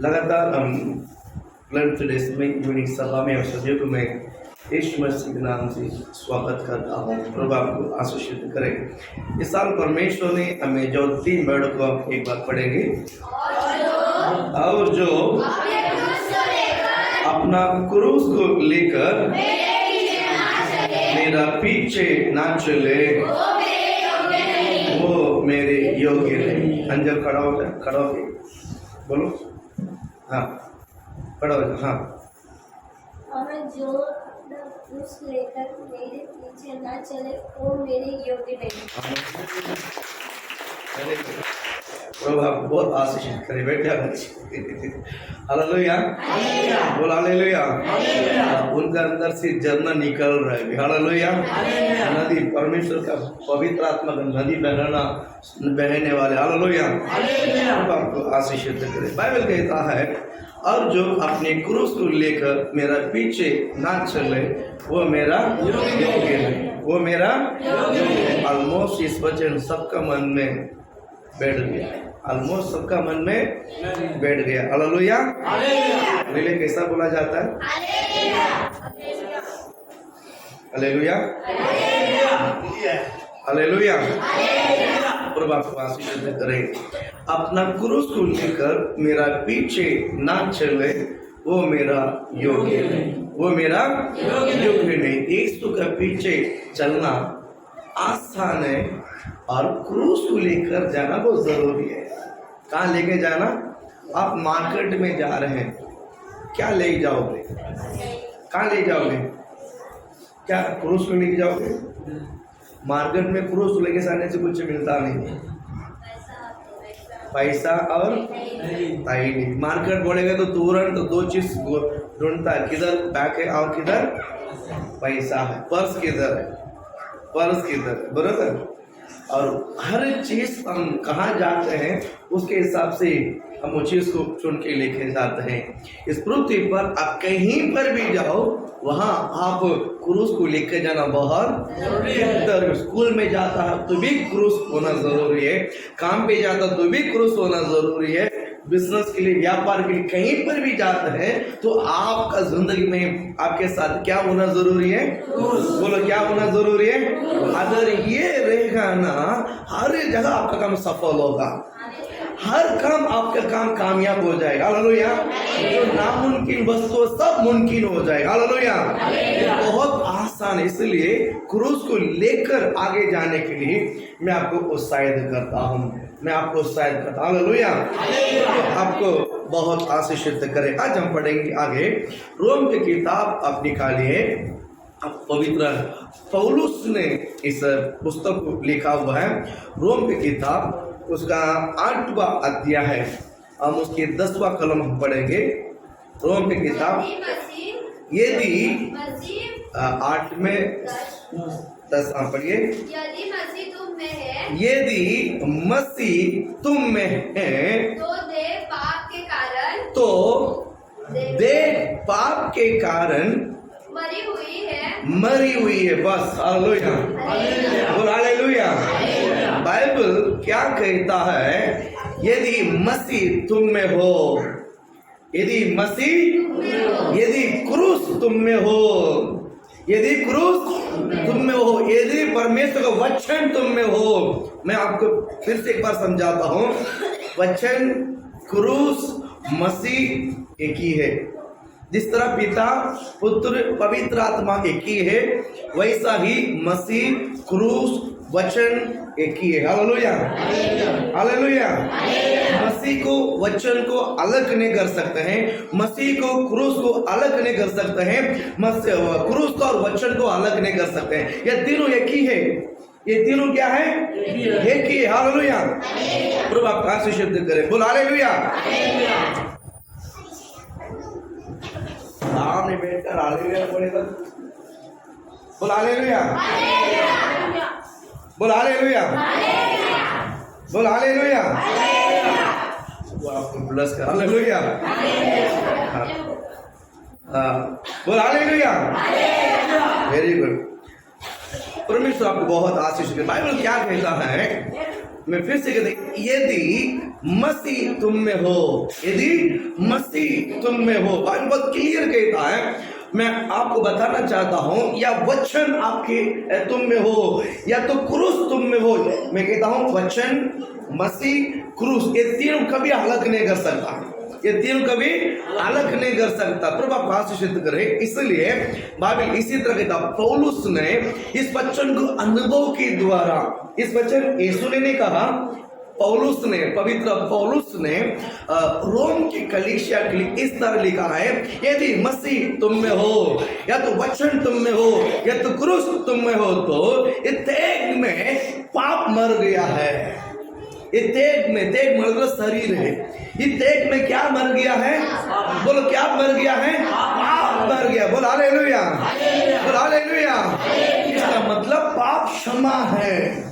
लगातार हम planet days में यूनिक सभा में आप सभी को मैं यीशु मसीह के नाम से स्वागत करता हूँ। प्रभु आपको आशीषित करे। इस साल परमेश्वर ने हमें जो 3 वर्ड को हम एक बार पढ़ेंगे, और जो अपना क्रूस को लेकर मेरा पीछे ना चले वो मेरे योग्य नहीं। अंजल खड़ा हो जाए, खड़ा हो बोलो। हाँ, खड़ा हो जाए। हाँ, और जो क्रूस लेकर मेरे पीछे ना चले वो मेरे योग्य नहीं। प्रभु आप बहुत आशीषित करे। बैठे हालेलुया, बोल हालेलुया। उनका अंदर से झरना निकल रहा है। हालेलुया। नदी, परमेश्वर का पवित्र आत्मा का नदी बहने वाले। हालेलुया। आपको आशीषित करे। बाइबल कहता है, और जो अपने क्रूस को लेकर मेरा पीछे ना चले वो मेरा योग्य नहीं। वो मेरा ऑलमोस्ट इस वचन सबका मन में बैठ गया। ऑलमोस्ट सबका मन में बैठ गया। हालेलुया। हालेलुया कैसा बोला जाता है? Hallelujah, hallelujah. प्रभु आपको आशीष करे। अपना क्रूस को लेकर मेरा पीछे ना चले वो मेरा योग्य नहीं। वो मेरा योग्य नहीं। यीशु का पीछे चलना आसान है और क्रूस को लेकर जाना बहुत जरूरी है। कहाँ लेके जाना? आप मार्केट में जा रहे हैं, क्या ले जाओगे? कहाँ ले जाओगे? क्या क्रूस को लेके जाओगे? मार्केट में क्रूस लेके जाने से कुछ मिलता नहीं, पैसा और ताई नहीं। मार्केट बोलेगा तो तुरंत 2 चीज ढूंढता है, किधर बैग है और किधर पैसा है, पर्स किधर है, पर्स किधर है, बराबर। और हर चीज हम कहाँ जाते हैं उसके हिसाब से हम उस चीज को चुन के लेके जाते हैं। इस पृथ्वी पर आप कहीं पर भी जाओ वहाँ आप क्रूस को लेकर जाना बहुत जरूरी है। स्कूल में जाता है तो भी क्रूस होना जरूरी है, काम पे जाता तो भी क्रूस होना जरूरी है, बिजनेस के लिए, व्यापार के लिए कहीं पर भी जाते हैं तो आपका जिंदगी में आपके साथ क्या होना जरूरी है? बोलो, क्या होना जरूरी है? अगर ये रहेगा ना, हर जगह आपका काम सफल होगा, हर काम आपका काम कामयाब हो जाएगा। हालेलुया। जो नामुमकिन वस्तु सब मुमकिन हो जाएगा। हालेलुया। बहुत आसान है। इसलिए क्रूस को लेकर आगे जाने के लिए मैं आपको उत्साहित करता हूँ, मैं आपको उत्साहित करता हूँ। हालेलुया। आपको बहुत आशीषित करे। आज हम पढ़ेंगे आगे रोम की किताब आप निकालिए। पवित्र पौलुस ने इस पुस्तक को लिखा हुआ है, रोम की किताब, उसका 8वां अध्याय है। हम उसके 10वां कलम हम पढ़ेंगे। रोम की किताब यदि 8 में 10 आप पढ़िए। यदि मसीह तुम में है, यदि मसीह तुम में है तो देह पाप के कारण, तो देह पाप के कारण मरी हुई है। बस। हालेलुया, बोल हालेलुया। बाइबल क्या कहता है? यदि मसीह तुम में हो, यदि मसीह, यदि क्रूस तुम में हो, यदि क्रूस तुम में हो, यदि परमेश्वर का वचन तुम में हो। मैं आपको फिर से एक बार समझाता हूँ। वचन, क्रूस, मसीह एक ही है। जिस तरह पिता, पुत्र, पवित्र आत्मा एक ही है, वैसा ही मसीह, क्रूस, वचन एक ही है। Hallelujah, hallelujah. मसीह को, वचन को अलग नहीं कर सकते हैं, मसीह को, क्रूस को अलग नहीं कर सकते हैं, क्रूस को और वचन को अलग नहीं कर सकते हैं। ये तीनों एक ही है। ये तीनों क्या है? एक ही है। हालेलुया। प्रभु आपका आशीषित करे। बोल हालेलुया। सामने बैठकर हालेलुया बोलेगा। बोल हालेलुया, बोल हालेलुया, बोल हालेलुया। वो आपको ब्लेस कर। हालेलुया, बोल हालेलुया। Very good. परमेश्वर आपको बहुत आशीष दे। बाइबल क्या कहता है, मैं फिर से कहते, यदि मसीह तुम में हो, यदि मसीह तुम में हो, बाइबल बहुत क्लियर कहता है। मैं आपको बताना चाहता हूं, या वचन आपके तुम में हो, या तो क्रूस तुम में हो। मैं कहता हूं वचन, मसीह, क्रूस, ये तीनों कभी अलग नहीं कर सकता, ये तीनों कभी अलग नहीं कर सकता। प्रभु आपको आशीषित करे। इसलिए बाइबल इसी तरह कहता, पौलुस ने इस वचन को अनुभव के द्वारा, इस वचन यीशु ने नहीं कहा, पौलुस ने, पवित्र पौलुस ने रोम की कलीसिया के लिए इस तरह लिखा है, यदि मसीह तुम में हो, या तो वचन तुम में हो, या तो क्रूस तुम में हो, तो इत्तेग में पाप मर गया है। इत्तेग में, तेग मतलब शरीर है, इत्तेग में क्या मर गया है? बोलो क्या मर गया है? पाप मर गया। बोलो हालेलुया, बोलो हालेलुया। इसका मतलब पाप क्षमा है।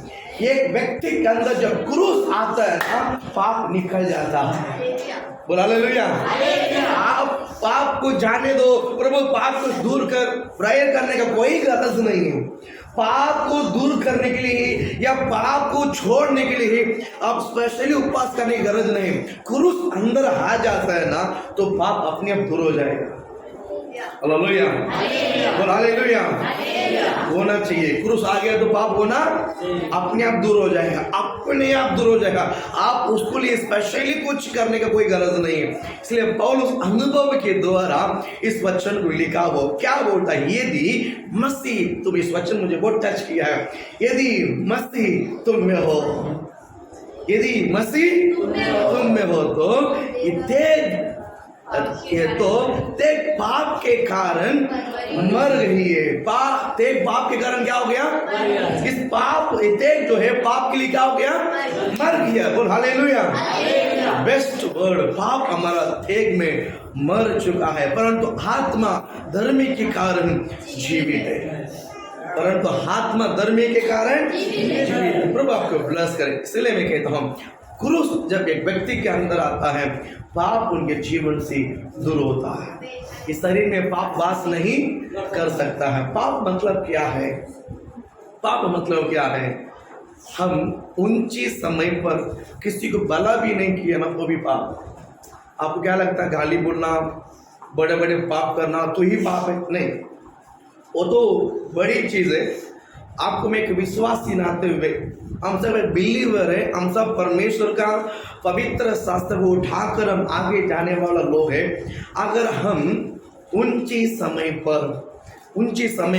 एक व्यक्ति के अंदर जब क्रूस आता है ना, पाप निकल जाता है। बोलो हालेलुया। आप पाप को जाने दो, प्रभु पाप को दूर कर, प्रेयर करने का कोई गरज नहीं है। पाप को दूर करने के लिए या पाप को छोड़ने के लिए आप स्पेशली उपवास करने की गरज नहीं। क्रूस अंदर आ जाता है ना, तो पाप अपने आप दूर हो जाएगा। हालेलुया, बोल हालेलुया। होना चाहिए, क्रूस आ गया तो पाप होना अपने आप दूर हो जाएगा, अपने आप दूर हो जाएगा। आप उसको लिए स्पेशली कुछ करने का कोई गरज नहीं है। इसलिए पौलुस अनुभव के द्वारा इस वचन को लिखा, वो क्या बोलता है, यदि मसीह तुम, इस वचन मुझे बहुत टच किया है, यदि मसीह तुम में हो, यदि मसीह तुम में हो, तो ते पाप के कारण मर रही है। ते पाप के कारण क्या हो गया? इस पाप, ते जो है पाप के लिए क्या हो गया? मर गया। बोल हालेलुया। बेस्ट वर्ड, पाप हमारा तेग में मर चुका है, परंतु आत्मा धर्मी के कारण जीवित है, परंतु आत्मा धर्मी के कारण जीवित है। प्रभु आपको ब्लेस करे। इसलिए मैं कहता हूँ, क्रूस जब एक व्यक्ति के अंदर आता है, पाप उनके जीवन से दूर होता है। इस शरीर में पाप वास नहीं कर सकता है। पाप मतलब क्या है? पाप मतलब क्या है? हम ऊंची समय पर किसी को भला भी नहीं किया ना, वो भी पाप। आपको क्या लगता है, गाली बोलना, बड़े बड़े पाप करना तो ही पाप है? नहीं, वो तो बड़ी चीज है। आपको मैं एक विश्वासी नाते हुए, हम सब एक बिलीवर है, हम सब परमेश्वर का पवित्र शास्त्र को उठाकर हम आगे जाने वाला लोग है। अगर हम ऊंची समय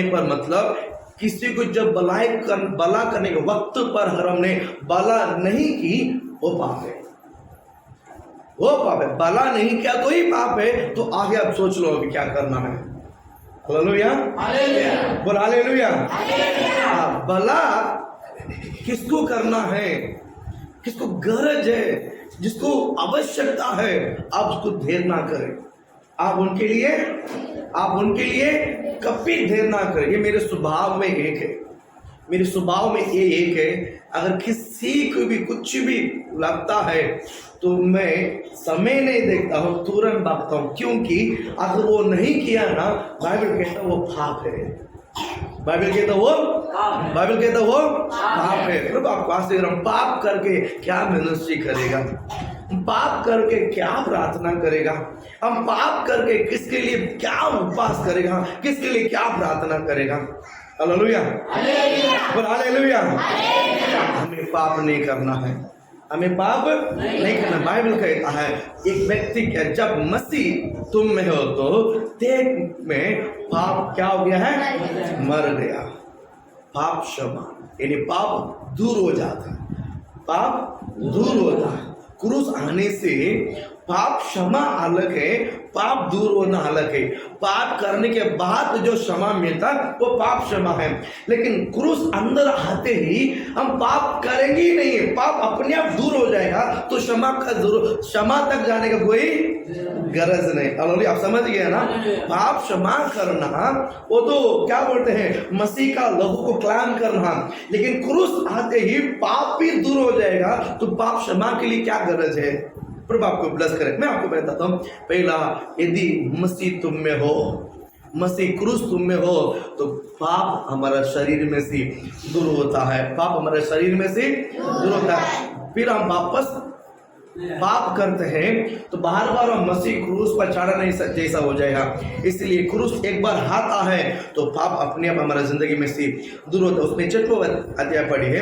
पर मतलब किसी को जब भला करने के वक्त पर अगर हमने भला नहीं की, वो पाप है, वो पाप है। भला नहीं किया तो ही पाप है। तो आगे आप सोच लो अभी क्या करना है। हालेलुया, बोल हालेलुया। भला किसको करना है, किसको गरज है, जिसको आवश्यकता है, आप उसको देर ना करें। आप उनके लिए कभी देर ना करें। ये मेरे स्वभाव में एक है, मेरे स्वभाव में ये एक है। अगर किसी को भी कुछ भी लगता है तो मैं समय नहीं देखता हूँ, तुरंत भागता हूँ। क्योंकि अगर वो नहीं किया ना, बाइबल कहता वो पाप है। बाइबल कहता वो पाप है। प्रभु आपको आशीष दे। पाप करके क्या मिनिस्ट्री करेगा? पाप करके क्या प्रार्थना करेगा? हम पाप करके किसके लिए क्या उपवास करेगा? किसके लिए क्या प्रार्थना करेगा? Hallelujah, hallelujah. हमें पाप नहीं करना है, हमें पाप नहीं करना। बाइबल कहता है एक व्यक्ति क्या, जब मसीह तुम में हो तो तेग में पाप क्या हो गया है? मर गया। पाप क्षमा, यानी पाप दूर हो जाता है, पाप दूर होता है। क्रूस आने से पाप क्षमा अलग है, पाप दूर होना अलग है। पाप करने के बाद जो क्षमा मिलता वो पाप क्षमा है, लेकिन क्रूस अंदर आते ही हम पाप करेंगे ही नहीं, पाप अपने आप दूर हो जाएगा। तो क्षमा तक जाने का कोई गरज नहीं। हालेलुया, आप समझ गए ना? पाप क्षमा करना वो तो क्या बोलते हैं, मसीह का लहू को क्लैम करना। लेकिन क्रूस आते ही पाप भी दूर हो जाएगा, तो पाप क्षमा के लिए क्या गरज है? प्रभु आपको ब्लेस करे। मैं आपको बताता हूँ, पहला, यदि मसीह तुम में हो, मसीह क्रूस तुम में हो तो पाप हमारा शरीर में से दूर होता है, पाप हमारे शरीर में से दूर होता है। फिर हम वापस पाप करते हैं तो बार बार हम मसीह क्रूस पर चढ़ा नहीं जैसा हो जाएगा। इसलिए क्रूस एक बार आता है तो पाप अपने आप हमारा जिंदगी में से दूर होता है। उसमें 6वां अध्याय पढ़ी है,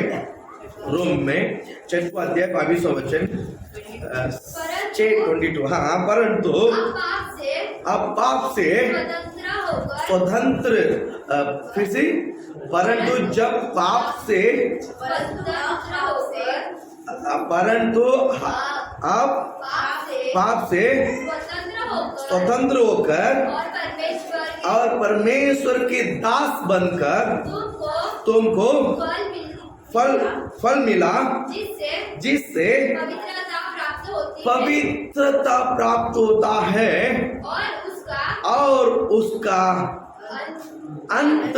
रोम में 6वां अध्याय 22वां वचन 6:22। हाँ, परंतु अब पाप से स्वतंत्र फिर से, परंतु जब पाप से परंतु अब पाप से स्वतंत्र होकर और परमेश्वर के दास बनकर तुमको फल मिला, जिससे पवित्रता प्राप्त होता है और उसका अंत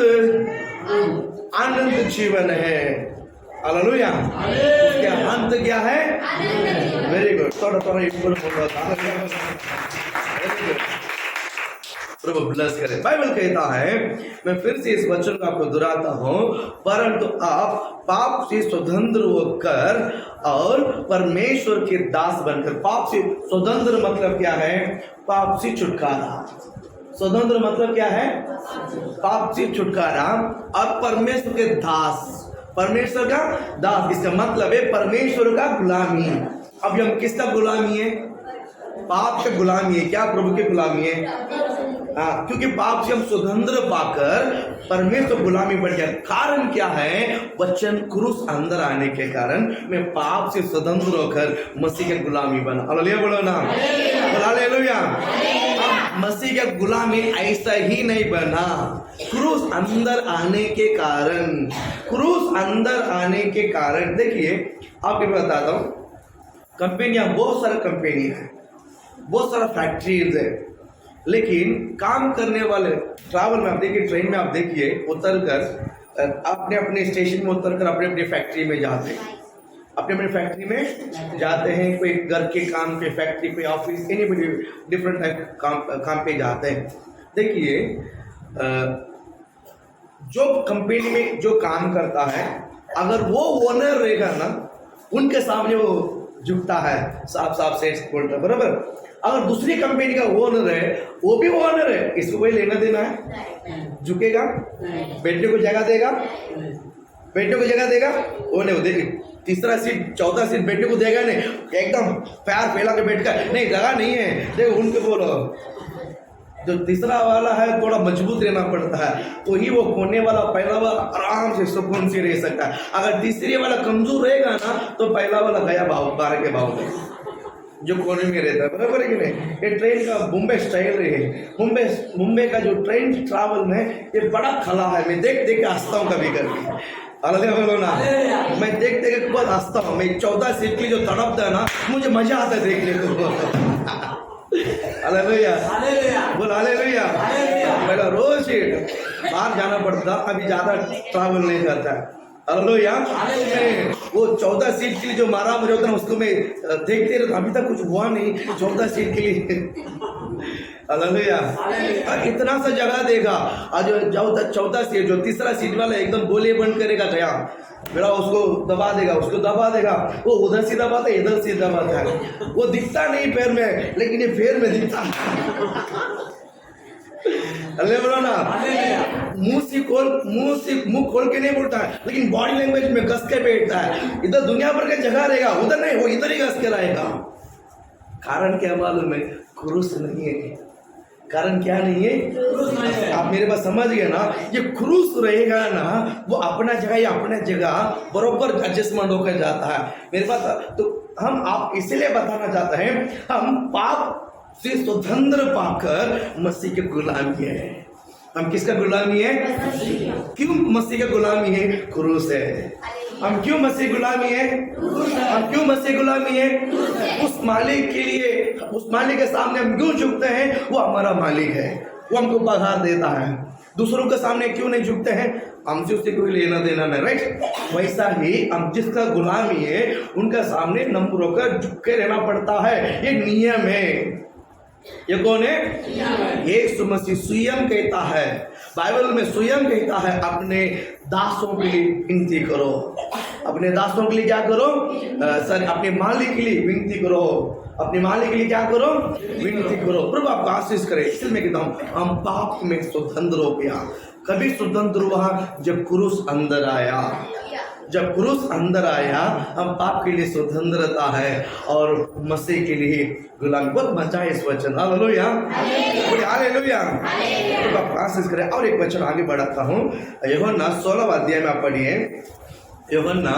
आनंद जीवन है। हालेलुया। उसका अंत क्या है? Very good. थोड़ा ईश्वर बोल रहा था। प्रभु ब्लेस करे। बाइबल कहता है, मैं फिर से इस वचन को आपको दोहराता हूं, परंतु आप पाप से स्वतंत्र होकर और परमेश्वर के दास बनकर। पाप से स्वतंत्र मतलब क्या है? पाप से छुटकारा। स्वतंत्र मतलब क्या है? पाप से छुटकारा और परमेश्वर के दास, परमेश्वर का दास, इसका मतलब है परमेश्वर का गुलामी। अब हम किसका गुलामी है? पाप का गुलामी है। क्या? प्रभु के गुलामी है। हाँ, क्योंकि पाप से हम स्वतंत्र पाकर परमेश्वर गुलामी बन गया। कारण क्या है? वचन क्रूस अंदर आने के कारण मैं पाप से स्वतंत्र होकर मसीह के गुलामी बना। हालेलुया बोलो ना, हालेलुया। मसीह का गुलामी ऐसा ही नहीं बना, क्रूस अंदर आने के कारण, क्रूस अंदर आने के कारण। देखिए आपको बताता हूँ, कंपनियां, बहुत सारी कंपनी है, बहुत सारा फैक्ट्रीज है, लेकिन काम करने वाले ट्रैवल में आप देखिए, ट्रेन में आप देखिए, उतर कर अपने अपने स्टेशन में उतर कर अपने अपने फैक्ट्री में जाते हैं, अपने अपने फैक्ट्री में जाते हैं। कोई घर के काम पे फैक्ट्री पे, ऑफिस, एनीबडी डिफरेंट टाइप काम पे जाते हैं। देखिए जो कंपनी में जो काम करता है, अगर वो ओनर रहेगा ना, उनके सामने वो झुकता है, साफ सेठ बोलता, बराबर। अगर दूसरी कंपनी का ओनर है, वो भी ओनर है, इसको कोई लेना देना है? झुकेगा? बैठने को जगह देगा? बैठने को जगह देगा? वो नहीं देगी। तीसरा सीट, चौथा सीट बैठने को देगा नहीं, एकदम पैर फैला के बैठ कर, नहीं जगह नहीं है, देखो उनके बोलो। जो तीसरा वाला है थोड़ा मजबूत रहना पड़ता है, तो ही वो कोने वाला, पहला वाला आराम से सुकून से रह सकता है। अगर तीसरे वाला कमजोर रहेगा ना, तो पहला वाला गया भाव, 12 के भाव में, जो कोने में रहता है, बराबर है कि नहीं? ये ट्रेन का मुंबई स्टाइल है। मुंबई का जो ट्रेन ट्रैवल में ये बड़ा खला है। मैं देख के हंसता हूँ कभी कभी। हालेलुया बोलो ना, मैं देख के बहुत हंसता हूँ। मैं 14 सीट की जो तड़पता है ना, मुझे मजा आता है देखने को। हालेलुया बोल, हालेलुया। पहला रोज सीट बाहर जाना पड़ता, अभी ज्यादा ट्रैवल नहीं करता है। हालेलुया। वो 14 सीट के लिए जो मारा मुझे होता है, उसको मैं देखते रहता, अभी तक कुछ हुआ नहीं 14 सीट के लिए। हालेलुया। इतना सा जगह देगा, आज जो 14 सीट, जो तीसरा सीट वाला एकदम गोले बंद करेगा गया, मेरा उसको दबा देगा, उसको दबा देगा, वो उधर से दबाता है, इधर से दबाता है, वो दिखता नहीं पैर में, लेकिन ये पैर में दिखता है। अल्ले बोलो ना, मुंह खोल के नहीं बोलता है, लेकिन बॉडी लैंग्वेज में कस के बैठता है। इधर दुनिया भर का जगह रहेगा, उधर नहीं, वो इधर ही कस के रहेगा। कारण क्या मालूम है? क्रूस नहीं है। कारण क्या नहीं है? आप मेरे पास समझ गए ना? ये क्रूस रहेगा ना, वो अपना जगह या अपने जगह बरोबर एडजस्टमेंट होकर जाता है मेरे पास। तो हम आप इसलिए बताना चाहते हैं, हम पाप से स्वतंत्र पाकर मसीह के गुलामी है। हम किसका गुलामी है? क्यों मसीह का गुलामी है? क्रूस है। हम क्यों मसीह गुलामी है? हम क्यों मसीह गुलामी है? उस मालिक के लिए, उस मालिक के सामने हम क्यों झुकते हैं? वो हमारा मालिक है, वो हमको पगार देता है। दूसरों के सामने क्यों नहीं झुकते हैं? हमसे उससे कोई लेना देना नहीं, राइट? वैसा ही हम जिसका गुलामी है, उनका सामने नम्र होकर झुक के रहना पड़ता है। ये नियम है। ये कौन है? यीशु मसीह स्वयं कहता है, बाइबल में स्वयं कहता है, अपने दासों के लिए विनती करो। अपने दासों के लिए क्या करो? अपने मालिक के लिए विनती करो। अपने मालिक के लिए क्या करो? विनती करो। प्रभु आपको आशीष करे। इसलिए मैं कहता हूँ, हम पाप में स्वतंत्र हो गया। कभी स्वतंत्र हुआ जब क्रूस अंदर आया। जब क्रूस अंदर आया, हम पाप के लिए स्वतंत्रता है और मसीह के लिए गुलामी। बहुत मजा है इस वचन। Hallelujah, hallelujah. तो आप आशीष करें। और एक वचन आगे बढ़ाता हूँ, यूहन्ना 16वां अध्याय में आप पढ़िए। यूहन्ना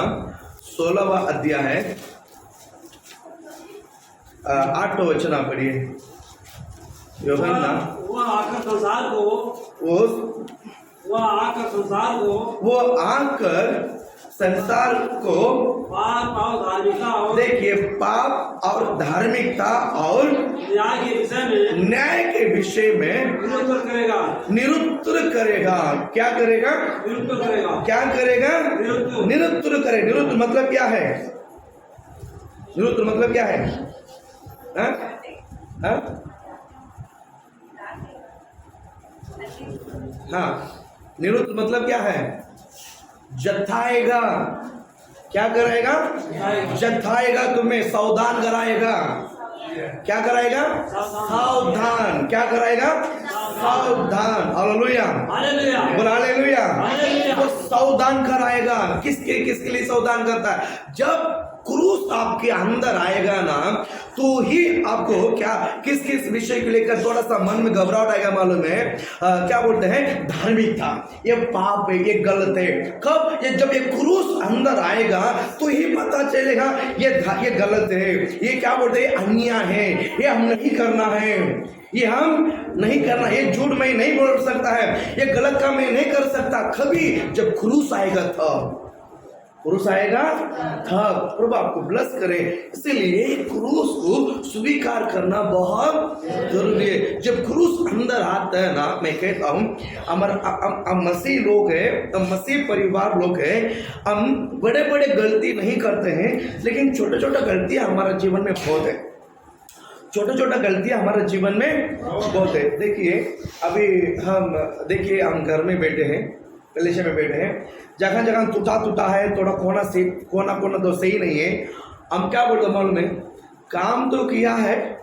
16वां अध्याय 8वां वचन आप पढ़िए। यूहन्ना वो आकर संसार को देखिए, पाप और धार्मिकता और न्याय के विषय में निरुत्तर करेगा। क्या करेगा? क्या करेगा? निरुत्तर करे। निरुत्तर मतलब क्या है? निरुत्तर मतलब क्या है? हाँ, निरुत्तर मतलब क्या है? जताएगा। क्या कराएगा? जताएगा, तुम्हें सावधान कराएगा। क्या कराएगा? सावधान। क्या कराएगा? सावधान। हालेलुया, बोल हालेलुया। वो सावधान कराएगा। किसके लिए सावधान करता है? जब क्रूस आपके अंदर आएगा ना, तो ही आपको क्या किस विषय को लेकर थोड़ा सा मन में घबराहट आएगा मालूम है? क्या बोलते हैं? धार्मिकता। ये पाप है, ये गलत है। कब? जब ये क्रूस अंदर आएगा तो ही पता चलेगा ये गलत है, ये क्या बोलते हैं? अन्याय है, ये हम नहीं करना है, ये हम नहीं करना, ये झूठ मैं नहीं बोल सकता है, ये गलत काम मैं नहीं कर सकता। कभी जब क्रूस आएगा तब, क्रूस आएगा तब। प्रभु आपको ब्लेस करे। इसलिए क्रूस को स्वीकार करना बहुत जरूरी है। जब क्रूस अंदर आता है ना, मैं कहता हूँ, हम मसीह लोग हैं, हम मसीह परिवार लोग हैं, हम बड़े बड़े गलती नहीं करते हैं, लेकिन छोटे छोटे गलतियां हमारे जीवन में बहुत है। छोटा छोटा गलतियां हमारे जीवन में बहुत है। देखिए, अभी हम घर में बैठे हैं, कलीसिया में बैठे हैं, जगह जगह टूटा है, थोड़ा कोना तो सही नहीं है। हम क्या बोलते मालूम है? काम तो किया है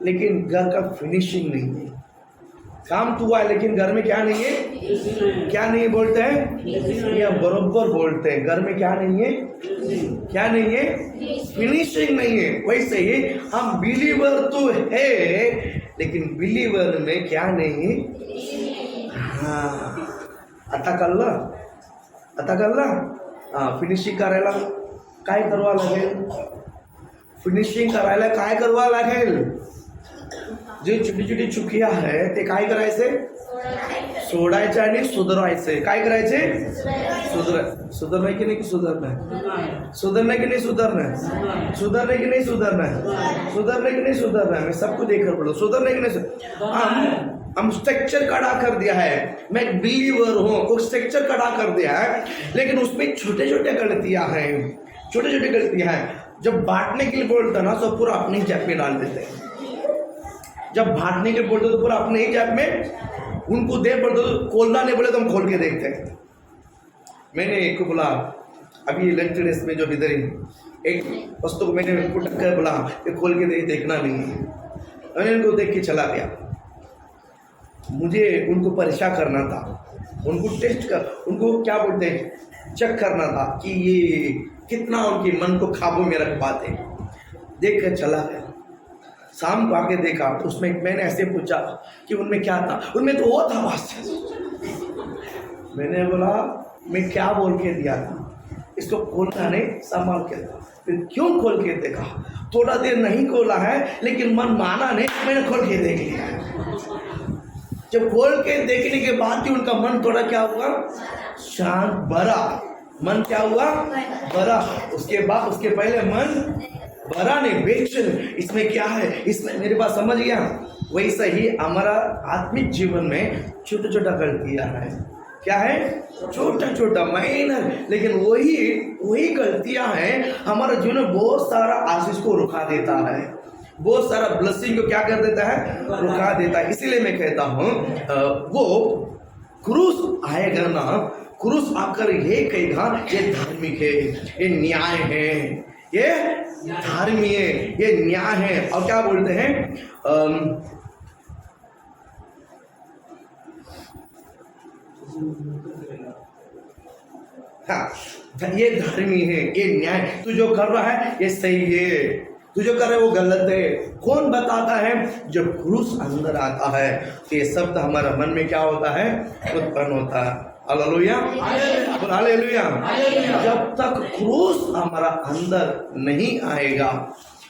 लेकिन घर का फिनिशिंग नहीं है। काम तो हुआ है लेकिन घर में क्या नहीं है? क्या नहीं बोलते हैं? या बरोबर बोलते हैं, घर में क्या नहीं है? क्या नहीं है? फिनिशिंग नहीं है। वैसे ही हम बिलीवर तो है लेकिन बिलीवर में क्या नहीं है? हाँ, आता कळलं? फिनिशिंग करायला काय करावं लागेल? फिनिशिंग करायला काय करावं लागेल? जे छोटी छोटी चुकिया आहे ते काय करायचे? सोडायचे आणि सुधारायचे. काय करायचे? सुधारणे की नाही सुधारणे? सुधारणे की नहीं सुधारना? सुधारने की नहीं सुधारना? सुधारने की नहीं सुधारना? मैं सबको देखकर बोलो, सुधारने की नहीं? हम स्ट्रक्चर खड़ा कर दिया है, मैं बिलीवर हूँ, वो स्ट्रक्चर खड़ा कर दिया है, लेकिन उसमें छोटे छोटे गलतियां हैं, छोटे छोटे गलतियां हैं। जब बांटने के लिए बोलते ना, तो पूरा अपने ही जेब में डाल देते हैं। जब बांटने के लिए बोलते तो पूरा अपने ही जेब में, उनको दे बोलते तो खोलना नहीं बोले तो हम खोल के देखते हैं। मैंने एक को बोला, अभी लंच डेस्क में जो इधर एक वस्तु को मैंने उनको टक्कर बोला, ये खोल के देखना नहीं है। मैंने उनको देख के चला गया। मुझे उनको परीक्षा करना था, उनको टेस्ट कर, उनको क्या बोलते हैं, चेक करना था कि ये कितना उनके मन को काबू में रख पाते। देख कर चला गया। शाम को आके देखा तो उसमें मैंने ऐसे पूछा कि उनमें क्या था? उनमें तो वो था बस। मैंने बोला, मैं क्या बोल के दिया था? इसको खोलना नहीं, संभाल के था। फिर क्यों खोल के देखा? थोड़ा देर नहीं खोला है लेकिन मन माना नहीं, मैंने खोल के देख लिया। जब खोल के देखने के बाद ही उनका मन थोड़ा क्या हुआ? शांत, भरा। मन क्या हुआ? भरा। उसके पहले मन भरा नहीं, बेचैन। इसमें क्या है? इसमें मेरे पास समझ गया। वैसा ही हमारा आत्मिक जीवन में छोटा छोटा गलतियां है। क्या है? छोटा छोटा माइनर, लेकिन वही गलतियां हैं हमारे जीवन में बहुत सारा आशीष को रुका देता है, बहुत सारा ब्लेसिंग को क्या कर देता है, रुका देता है। इसीलिए मैं कहता हूँ वो क्रूस आएगा ना, क्रूस आकर ये कहेगा ये धार्मिक है, ये न्याय है, ये धार्मिक है, ये न्याय है। और क्या बोलते हैं हाँ, ये धर्मी है, ये न्याय, तू जो कर रहा है ये सही है, तू जो कर रहा है वो गलत है। कौन बताता है? जब क्रूस अंदर आता है तो ये शब्द हमारा मन में क्या होता है, उत्पन्न होता है। Hallelujah, hallelujah. जब तक क्रूस हमारा अंदर नहीं आएगा,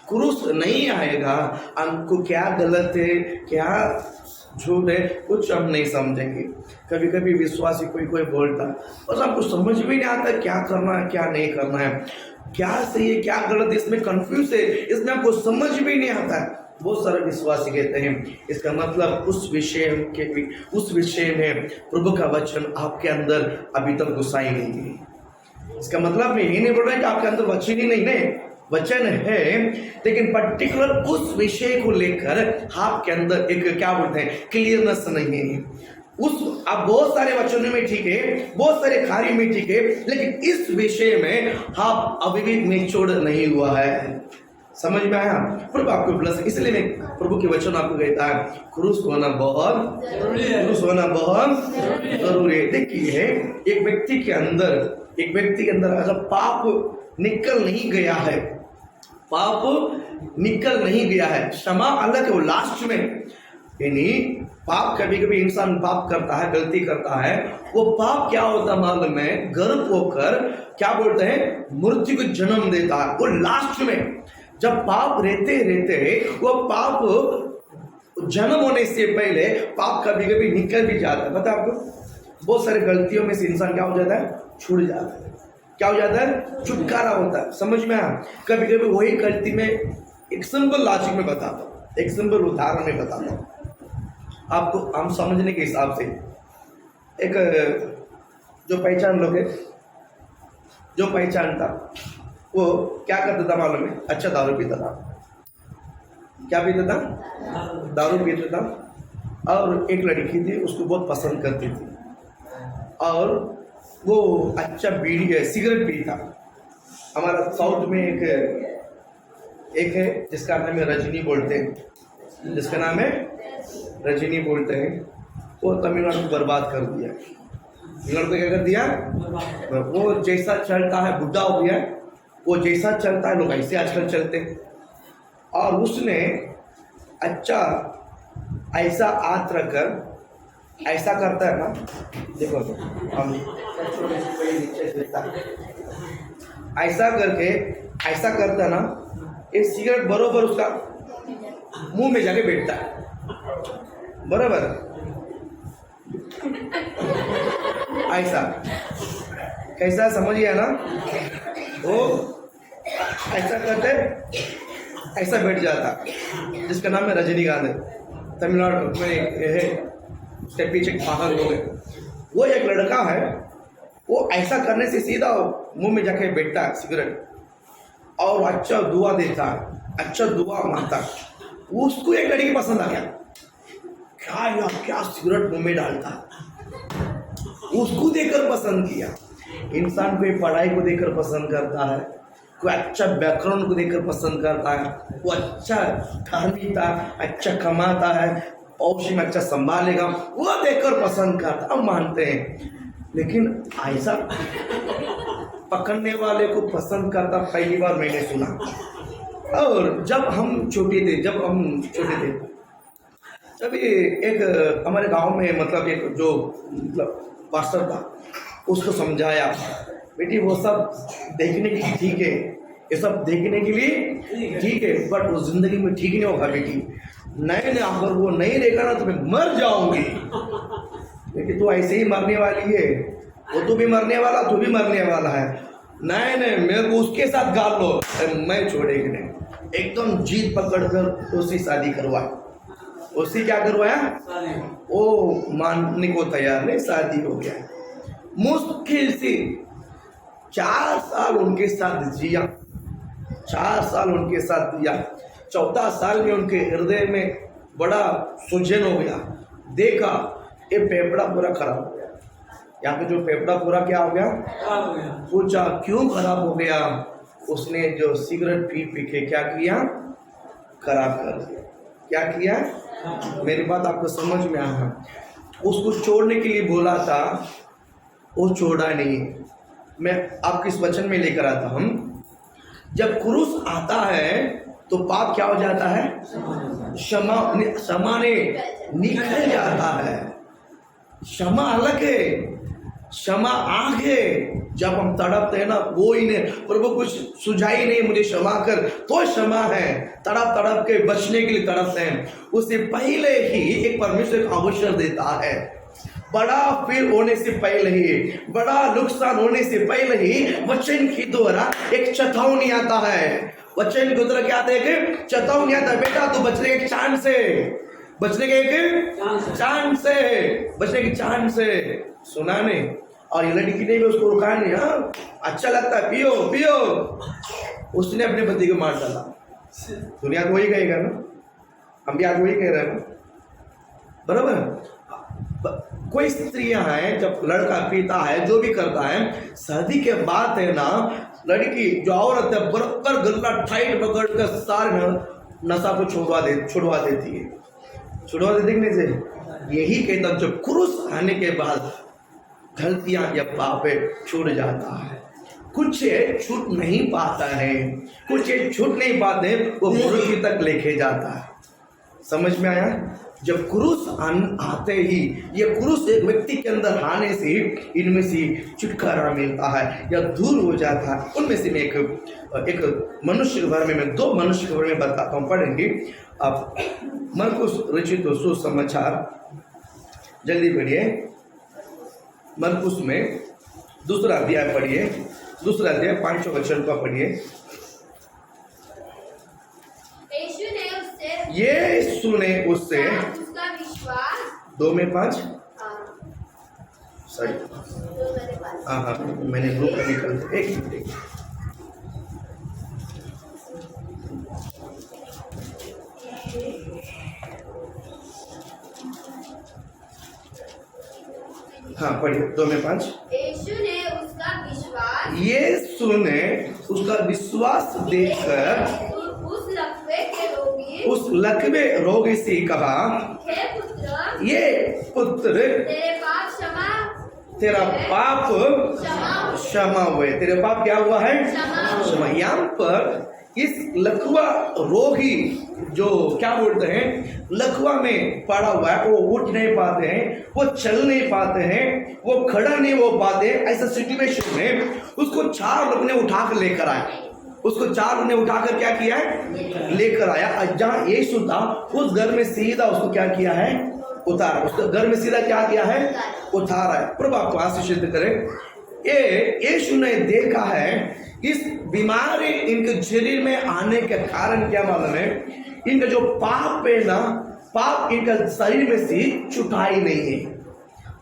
क्रूस नहीं आएगा, हमको क्या गलत है क्या झूठ है कुछ हम नहीं समझेंगे। कभी कभी विश्वासी कोई बोलता बस हमको समझ में नहीं आता क्या करना है क्या नहीं करना है, क्या सही है क्या गलत है, इसमें कंफ्यूज है, इसमें हमको समझ में नहीं आता है। बहुत सारे विश्वासी कहते हैं इसका मतलब उस विषय में प्रभु का वचन आपके अंदर अभी तक घुसा ही नहीं है। इसका मतलब मैं ये नहीं बोल रहा कि आपके अंदर वचन ही नहीं, वचन है, लेकिन पर्टिकुलर उस विषय को लेकर आपके अंदर एक क्या बोलते हैं क्लियरनेस नहीं है। उस आप बहुत सारे वचनों में ठीक है, बहुत सारे कार्य में ठीक है, लेकिन इस विषय में आप अभी भी मैच्योर नहीं हुआ है। समझ में आया? प्रभु आपको ब्लेस, इसलिए मैं प्रभु के वचन आपको कहता है क्रूस होना बहुत जरूरी है। देखिए एक व्यक्ति के अंदर अगर पाप निकल नहीं गया है, क्षमा अलग है, वो लास्ट में, यानी पाप कभी कभी इंसान पाप करता है, गलती करता है, वो पाप क्या होता है मालूम है, गर्भ होकर क्या बोलते हैं मृत्यु को जन्म देता है। वो लास्ट में जब पाप रहते वो पाप जन्म होने से पहले पाप कभी कभी निकल भी जाता है। पता है आपको, बहुत सारे गलतियों में से इंसान क्या हो जाता है, छूट जाता है, क्या हो जाता है, छुटकारा होता है। समझ में आया? कभी कभी वही गलती में एक सिंपल लॉजिक में बताता हूँ, एक सिंपल उदाहरण में बताता हूँ आपको, हम समझने के हिसाब से। एक जो पहचान लोग है, जो पहचानता वो क्या करता था मालूम है, अच्छा दारू पीता था। क्या पीता था? दारू पीता था। और एक लड़की थी उसको बहुत पसंद करती थी, और वो अच्छा बीड़ी है, सिगरेट पीता। हमारा साउथ में एक है जिसका नाम है रजनी बोलते हैं, जिसका नाम है रजनी बोलते हैं। वो तमिलनाडु को बर्बाद कर दिया। तमिलनाडु को क्या कर दिया? वो जैसा चलता है, बुढ़ा हो गया, वो जैसा चलता है लोग ऐसे आजकल चलते हैं। और उसने अच्छा ऐसा हाथ रखकर ऐसा करता है ना, देखो हम ऐसा करके ऐसा करता है ना, एक सिगरेट बरोबर उसका मुंह में जाके बैठता है, बराबर ऐसा। कैसा समझ गया ना? वो ऐसा करते ऐसा बैठ जाता, जिसका नाम है रजनीकांत है, तमिलनाडु में है, उसके पीछे पागल लोग हैं। वो एक लड़का है, वो ऐसा करने से सीधा मुंह में जाके बैठता है सिगरेट, और अच्छा दुआ देता है, अच्छा दुआ मांगता है। उसको एक लड़की पसंद आ गया, क्या यार क्या सिगरेट मुंह में डालता, उसको देखकर पसंद किया। इंसान कोई पढ़ाई को देखकर पसंद करता है, कोई अच्छा बैकग्राउंड को देखकर पसंद करता है, वो अच्छा धार्मिक था, अच्छा कमाता है, औषधि में अच्छा संभालेगा, वो देखकर पसंद करता, हम मानते हैं। लेकिन ऐसा पकड़ने वाले को पसंद करता पहली बार मैंने सुना। और जब हम छोटे थे तभी एक हमारे गांव में मतलब एक जो मतलब पास्टर था, उसको समझाया, बेटी वो सब देखने के लिए ठीक है, ये सब देखने के लिए ठीक है, बट वो जिंदगी में ठीक नहीं होगा बेटी। नहीं अगर वो नहीं रहेगा ना तो मैं मर जाऊंगी, क्योंकि तू ऐसे ही मरने वाली है, वो तू भी मरने वाला, तू भी मरने वाला है। नहीं मेरे को उसके साथ गाल लो, मैं छोड़ेगी नहीं। एकदम जीत पकड़कर उससे शादी करवाया। उससे क्या करवाया? वो मानने को तैयार नहीं, शादी हो गया। मुश्किल से 4 साल उनके साथ जिया, 4 साल उनके साथ दिया। 14 साल में उनके हृदय में बड़ा सूजन हो गया। देखा ये फेफड़ा पूरा खराब हो गया, यहाँ पे जो फेफड़ा पूरा क्या हो गया, खराब हो गया। पूछा क्यों खराब हो गया? उसने जो सिगरेट पी पी के क्या किया, खराब कर दिया। क्या किया? मेरी बात आपको समझ में आया? उसको छोड़ने के लिए बोला था, वो छोड़ा नहीं। मैं आपके इस वचन में लेकर आता हूं, जब क्रूस आता है तो पाप क्या हो जाता है, क्षमा ने निकल जाता है। क्षमा अलग है, क्षमा आग है। जब हम तड़पते हैं ना, वो ही नहीं, प्रभु कुछ सुझाई नहीं मुझे क्षमा कर, तो क्षमा है। तड़प तड़प के बचने के लिए तड़पते हैं, उससे पहले ही एक परमेश्वर एक अवसर देता है। बड़ा फिर होने से पहले ही, बड़ा नुकसान होने से पहले ही वचन के द्वारा एक चेतावनी आता है। वचन के द्वारा क्या आता है कि चेतावनी आता है, बेटा तू बचने के एक चांस है, बचने के एक चांस है, बचने की चांस है। सुना नहीं? और ये लड़की ने भी उसको रुका नहीं। हाँ अच्छा लगता है, पियो पियो। उसने अपने पति को मार डाला। दुनिया को वही कहेगा ना, हम भी आज वही कह रहे हैं ना, बराबर। कोई स्त्रियां हैं, जब लड़का पीता है, जो भी करता है, शादी के बाद है ना, लड़की जो औरत है बराबर गला टाइट पकड़ कर सारे नशा को छुड़वा देती है। छुड़वा देने से यही कहता, जब क्रूस आने के बाद गलतियां या पाप छूट जाता है। कुछ छूट नहीं पाता है, कुछ छूट नहीं पाते, वो मृत्यु तक लेके जाता है। समझ में आया? जब क्रूस आते ही, ये क्रूस एक व्यक्ति के अंदर आने से इनमें से छुटकारा मिलता है या दूर हो जाता है। उनमें से मैं एक मनुष्य के बारे में, मैं 2 मनुष्य के बारे में बताता हूँ, पढ़ेंगे आप। मरकुस रचित सुसमाचार, जल्दी पढ़िए। मरकुस में 2 अध्याय पढ़िए, 2 अध्याय 5 वचन का पढ़िए। यीशु ने उससे उसका विश्वास 2 में 5 सॉरी हाँ मैंने ग्रुप में निकल एक मिनट। हाँ पढ़िए 2 में 5। यीशु ने उसका विश्वास देखकर उस लकवे रोगी से कहा, ये पुत्र तेरा पाप क्षमा हुए। तेरे पाप क्या हुआ है? क्षमा। यहाँ पर इस लकवा रोगी जो क्या बोलते हैं, लकवा में पड़ा हुआ है, वो उठ नहीं पाते हैं, वो चल नहीं पाते हैं, वो खड़ा नहीं हो पाते। ऐसा सिचुएशन में उसको 4 लोग ने उठा कर लेकर आए। उसको 4 लोग ने उठाकर क्या किया है? लेकर आया। जहाँ यीशु था उस घर में सीधा उसको क्या किया है? उतारा। उसको घर में सीधा क्या किया है? उतारा है। प्रभु आपको आशीषित करे। ये यीशु ने देखा है इस बीमारी इनके शरीर में आने के कारण क्या मालूम है? इनका जो पाप है ना, पाप इनका शरीर में से छुटा ही नहीं है।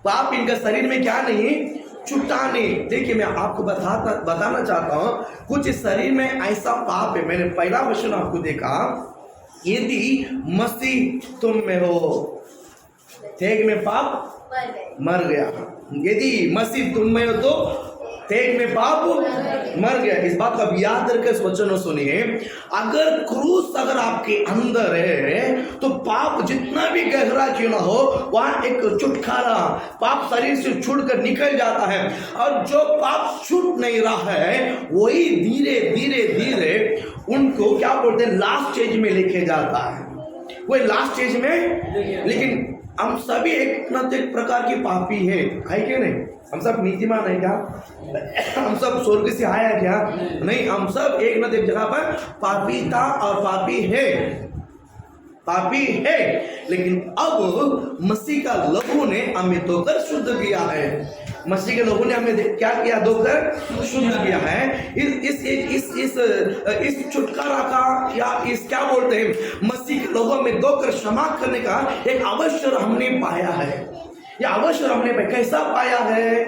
पाप इनका शरीर में क्या नहीं? छुटा नहीं। देखिए मैं आपको बताना चाहता हूँ, कुछ शरीर में ऐसा पाप है। मैंने पहला वचन आपको देखा, यदि मसीह तुम में हो, तेग में पाप मर गया। यदि मसीह तुम में हो तो तेग में पाप मर गया। इस बात को आप याद करके इस वचन को सुनिए। अगर क्रूस अगर आपके अंदर है तो पाप जितना भी गहरा क्यों ना हो, वहां एक छुटकारा, पाप शरीर से छूटकर निकल जाता है। और जो पाप छूट नहीं रहा है, वही धीरे धीरे धीरे उनको क्या बोलते हैं, लास्ट स्टेज में लेके जाता है। वही लास्ट स्टेज में। लेकिन हम सभी एक न एक प्रकार की पापी है कि नहीं? हम सब नीतिमान है क्या? हम सब स्वर्ग से आया क्या? नहीं, हम सब एक न एक जगह पर पापी था और पापी है, पापी है। लेकिन अब मसीह का लहू ने हमें धोकर शुद्ध किया है। मसीह के लोगों ने हमें क्या किया? धोकर शुद्ध किया है। इस छुटकारा का या इस क्या बोलते हैं, मसीह के लोगों में धोकर क्षमा करने का एक अवसर हमने पाया है। यह अवसर हमने कैसा पाया है?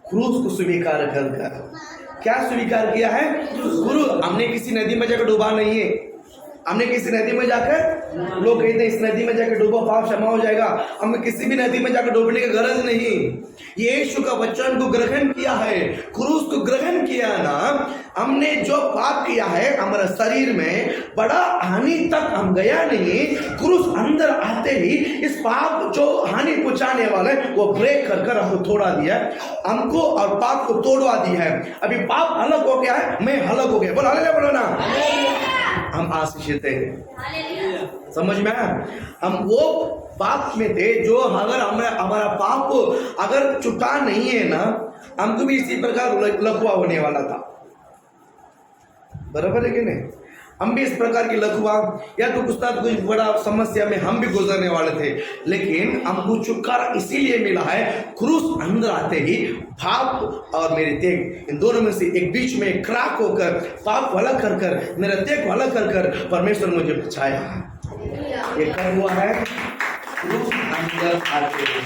क्रूस को स्वीकार कर। क्या स्वीकार किया है? गुरु, हमने किसी नदी में जाकर डूबा नहीं है, हमने किसी नदी में जाकर, लोग कहते हैं इस नदी में जाकर डूबो पाप क्षमा हो जाएगा। हमें किसी भी नदी में जाकर डूबने की गरज नहीं। यीशु का वचन को ग्रहण किया है, क्रूस को ग्रहण किया ना, हमने जो पाप किया है हमारे शरीर में बड़ा हानि तक हम गया नहीं। क्रूस अंदर आते ही इस पाप जो हानि पहुंचाने वाले वो ब्रेक कर कर हमको तोड़ा दिया, हमको और पाप को तोड़वा दिया है। अभी पाप अलग हो गया है, मैं अलग हो गया। बोलो हालेलुया, बोलो ना। हम आशीषित हैं। समझ में आया? हम वो पाप में थे जो अगर हमारा पाप अगर छुटा नहीं है ना, हमको भी इसी प्रकार लकवा होने वाला था। बराबर है कि नहीं? हम भी इस प्रकार की लकवा या तो कुछ ना कुछ बड़ा समस्या में हम भी गुजरने वाले थे, लेकिन हमको छुटकारा इसीलिए मिला है। क्रूस अंदर आते ही पाप और मेरे त्याग, इन दोनों में से एक बीच में क्रैक होकर पाप अलग कर कर, मेरा त्याग अलग कर कर परमेश्वर ने मुझे बचाया। ये कब हुआ है? क्रूस अंदर आते ही।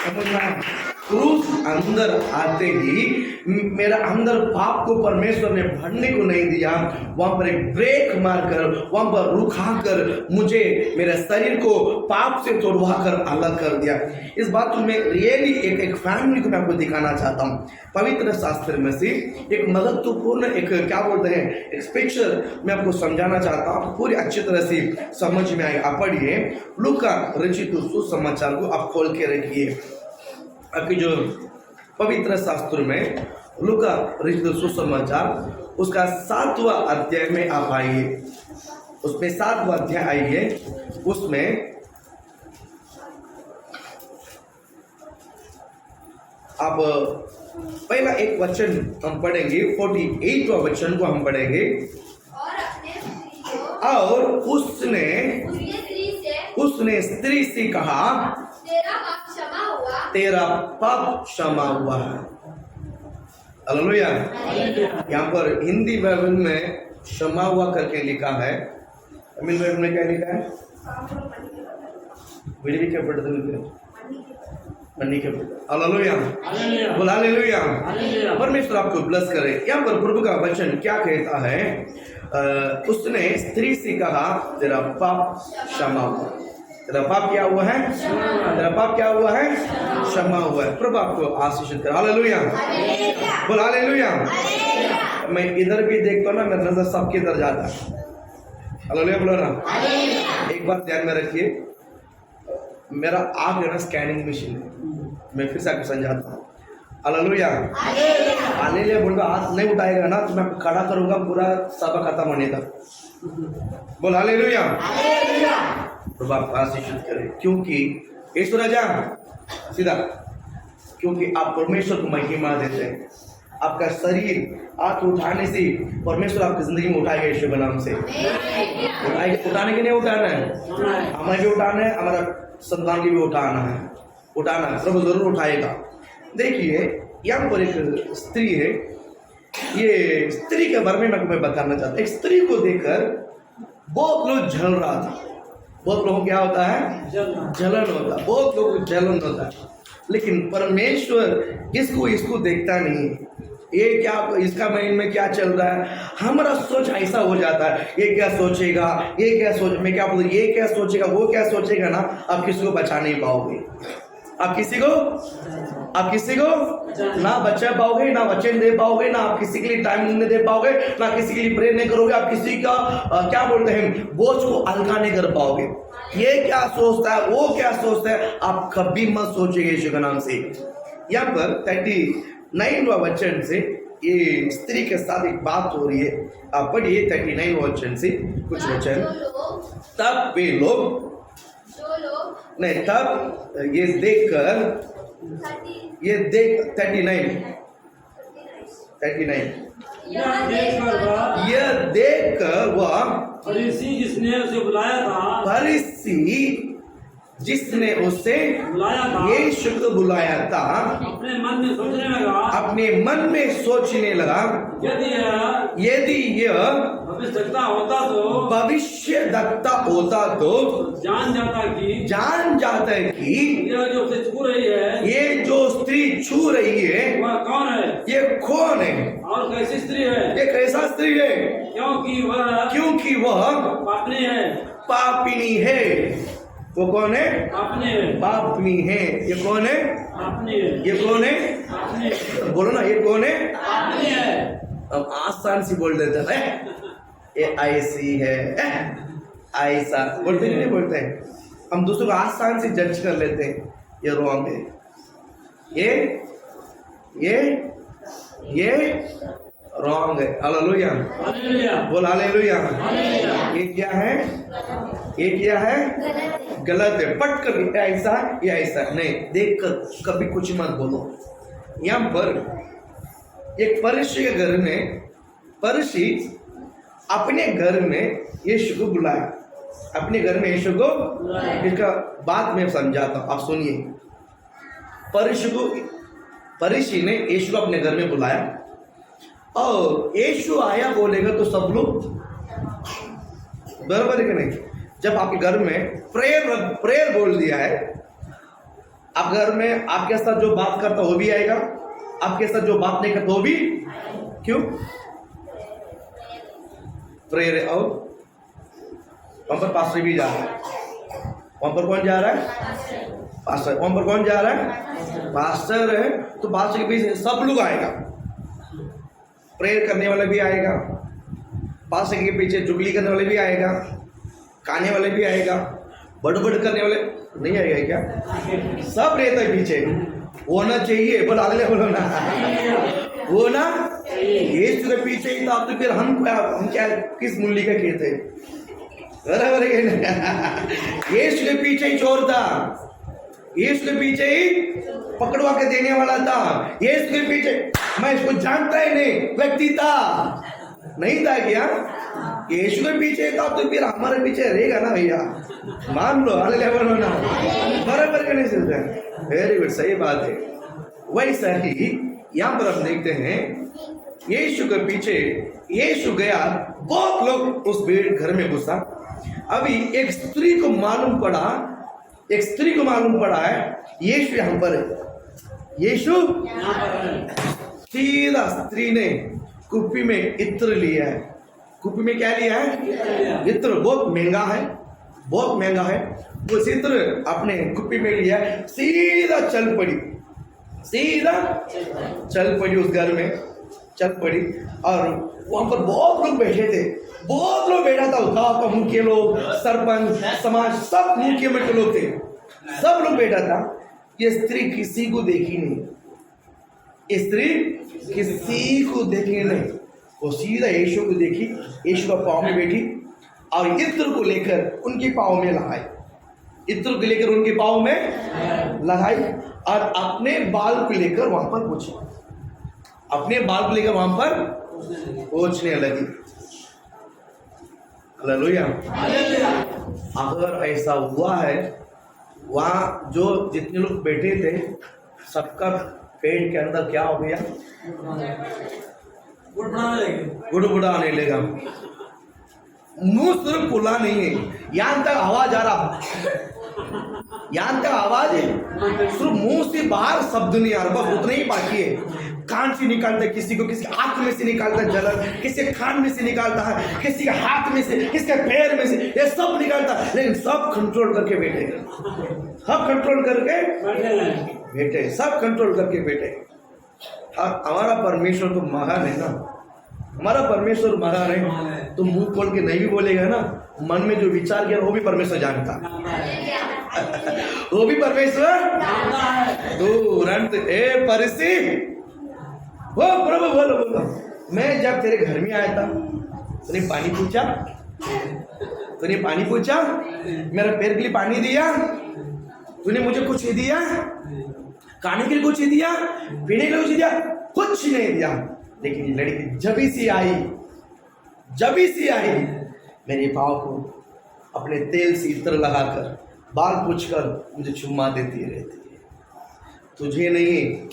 समझ में? क्रूस अंदर आते ही मेरा अंदर पाप को परमेश्वर ने भरने को नहीं दिया। वहां पर एक ब्रेक मारकर, वहां पर रुकाकर मुझे मेरे शरीर को पाप से तोड़वा कर अलग कर दिया। इस बात को मैं रियली एक फैमिली को मैं आपको दिखाना चाहता हूँ। पवित्र शास्त्र में से एक महत्वपूर्ण एक क्या बोलते हैं एक पिक्चर मैं आपको समझाना चाहता हूँ, पूरी अच्छी तरह से समझ में आए। आप पढ़िए लूका रचित सुसमाचार को आप खोल के रखिए। आपकी जो पवित्र शास्त्र में लूका रचित सुसमाचार उसका 7वां अध्याय में आप आइए। उसमें 7वां अध्याय आइए। उसमें अब पहला एक वचन हम पढ़ेंगे, 48वां वचन को हम पढ़ेंगे। और उसने स्त्री से कहा, तेरा पाप क्षमा हुआ है। हालेलुया। यहाँ पर हिंदी बाइबल में क्षमा हुआ करके लिखा है, तमिल बाइबल में क्या लिखा है? विड़वी क्या पढ़ते हैं? मन्नी के पढ़ते। हालेलुया, बोल हालेलुया। परमेश्वर आपको ब्लेस करे। यहाँ पर प्रभु का वचन क्या कहता है? उसने स्त्री से कहा, तेरा पाप क्षमा हुआ। तेरा पाप क्या हुआ है? तेरा पाप क्या हुआ है? क्षमा हुआ है। प्रभु आपको आशीषित करे। हालेलुया, बोल हालेलुया। मैं इधर भी देखता हूँ ना, मेरा नजर सबके इधर जाता है। हालेलुया बोलो ना। एक बात ध्यान में रखिए, मेरा आँख है ना स्कैनिंग मशीन है। मैं फिर से आपको समझाता हूँ। हालेलुया, हालेलुया बोल, हाथ नहीं उठाएगा ना तो मैं खड़ा करूंगा पूरा सभा खत्म होने तक। बोल हालेलुया। प्रभु आप आशीषित करें। क्योंकि यीशु राजा सीधा, क्योंकि आप परमेश्वर को महिमा देते हैं। आपका शरीर हाथ उठाने से परमेश्वर आपकी जिंदगी में उठाएगा यीशु के नाम से। उठाने के नहीं उठाना है, हमें भी उठाना है, हमारा संतान की भी उठाना है। प्रभु जरूर उठाएगा। देखिए यहाँ पर एक स्त्री है। ये स्त्री के बारे में मैं बताना चाहता हूँ। एक स्त्री को देखकर बहुत लोग जल रहा था। बहुत लोगों को क्या होता है? जलन होता है। बहुत लोगों को जलन होता है, लेकिन परमेश्वर इसको देखता नहीं। ये क्या, इसका माइंड में क्या चल रहा है? हमारा सोच ऐसा हो जाता है, ये क्या सोचेगा, ये क्या सोच, मैं क्या बोलूं, ये क्या सोचेगा, वो क्या सोचेगा ना, आप किसी को बचा नहीं पाओगे। आप किसी को ना बचा पाओगे, ना वचन दे पाओगे, ना आप किसी के लिए टाइम नहीं दे पाओगे, ना किसी के लिए प्रेयर नहीं करोगे। आप किसी का क्या बोलते हैं बोझ को हल्का नहीं कर पाओगे। ये क्या सोचता है, वो क्या सोचता है, आप कभी मत सोचिए यीशु के नाम से। यहाँ पर 39वां वचन से ये स्त्री के साथ एक बात हो रही है। आप पढ़िए 39वां वचन से कुछ वचन। तब वे लोग नहीं, तब ये देखकर 39 यह देखकर वह फरीसी जिसने उसे यीशु को बुलाया था अपने मन में सोचने लगा, यदि यह भविष्यद्वक्ता होता तो जान जाता कि ये जो स्त्री छू रही है वह कौन है, ये कौन है और कैसी स्त्री है, ये कैसा स्त्री है। क्योंकि वह पापनी है। पापिनी है। वो कौन है? पापनी है। पापिनी है। ये कौन है? पापनी है। ये कौन है? पापनी है। बोलो ना, ये कौन है? पापनी है। अब आसान सी बोल देते हैं, ये ऐसी है, ऐसा बोलते नहीं बोलते हैं। हम दूसरों को आसान से जज कर लेते हैं, ये रॉन्ग है, ये रॉन्ग है। Hallelujah, hallelujah. बोल हालेलुया। हालेलुया। ये क्या है? ये क्या है? गलत है। पट कर ये ऐसा, ये ऐसा नहीं, देख कर कभी कुछ मत बोलो। यहाँ पर एक फरीसी के घर में, फरीसी अपने घर में यीशु को बुलाया, अपने घर में यीशु को, इसका बात मैं समझाता हूँ, आप सुनिए। फरीसी ने यीशु को अपने घर में बुलाया और यीशु आया बोलेगा तो सब लोग, बराबर है कि नहीं? जब आपके घर में प्रेयर बोल दिया है, आप घर में आपके साथ जो बात करता वो भी आएगा, आपके साथ जो बात नहीं करता वो भी, क्यों? प्रेयर है। और वहां पर पास्टर भी जा रहा है, वहां पर कौन जा रहा है? पास्टर। वहां पर कौन जा रहा है? पास्टर है। तो पास्टर के पीछे सब लोग आएगा, प्रेयर करने वाले भी आएगा, पास्टर के पीछे चुगली करने वाले भी आएगा, खाने वाले भी आएगा, बड़बड़ करने वाले नहीं आएगा क्या? सब रहता है पीछे, होना चाहिए। बोला अगले, बोलो ना, वो ना यीशु के पीछे ही था, तो फिर हम क्या किस मूल्य का खेत है? बराबर है। यीशु के पीछे ही चोर था, यीशु के पीछे ही पकड़वा के देने वाला था, यीशु के पीछे, मैं इसको जानता ही नहीं, व्यक्ति था, नहीं था क्या? यीशु के पीछे था तो फिर हमारे पीछे रहेगा ना भैया, मान लो। हालेलुया, बोलो ना, बराबर का नहीं चलता है। वेरी गुड, सही बात है। वैसा ही यहाँ पर हम देखते हैं, यीशु के पीछे यीशु गया, बहुत लोग उस भीड़ घर में घुसा। अभी एक स्त्री को मालूम पड़ा है यीशु यहाँ पर है, यीशु सीधा स्त्री ने कुप्पी में इत्र लिया है। कुप्पी में क्या लिया है? इत्र। बहुत महंगा है, बहुत महंगा है। वो इत्र अपने कुप्पी में लिया, सीधा चल पड़ी, सीधा चल पड़ी, उस घर में चल पड़ी। और वहां पर बहुत लोग बैठे थे, बहुत लोग बैठा था, गांव का मुखिया लोग, सरपंच, समाज, सब मुखिया में के लोग थे, सब लोग बैठा था। ये स्त्री किसी को देखी नहीं, ये स्त्री किसी को देखी नहीं, वो सीधा यीशु को देखी, यीशु का पाँव में बैठी और इत्र को लेकर उनके पाँव में लगाई, इत्र को लेकर उनके पाँव में लगाई और अपने बाल को लेकर वहां पर पूछी, अपने बाल को लेकर वहां पर पहुंचने लगी। हालेलुया। अगर ऐसा हुआ है, वहां जो जितने लोग बैठे थे सबका पेट के अंदर क्या हो गया? गुड़गुड़ा आने लगा। मुंह सिर्फ खुला नहीं है, यहां तक आवाज आ रहा, यहां तक आवाज है, सिर्फ मुंह से बाहर शब्द नहीं आ रहा, बस उतना ही बाकी है। कान से निकालता है, किसी को किसी आंख में से निकालता है जलन, किसी के कान में से निकालता है, किसी के हाथ में से, किसी के पैर में से, ये सब निकालता है, लेकिन सब कंट्रोल करके बैठे, सब कंट्रोल करके बैठे, सब कंट्रोल करके बैठे। हमारा परमेश्वर तो महान है ना, हमारा परमेश्वर महान है। तो मुंह खोल के नहीं भी बोलेगा ना, मन में जो विचार किया वो भी परमेश्वर जानता, वो भी परमेश्वर तुरंत। ए फरीसी, वो प्रभु बोलो बोलो, मैं जब तेरे घर में आया था तूने पानी पूछा, तूने पानी पूछा, मेरा पैर के लिए पानी दिया, तूने मुझे कुछ दिया, खाने के लिए कुछ दिया, पीने के लिए कुछ दिया, कुछ नहीं दिया। लेकिन लड़की जब सी आई मेरे पाँव को अपने तेल से इत्र लगाकर, बाल पूछकर मुझे चुम्मा देती रहती है। तुझे नहीं,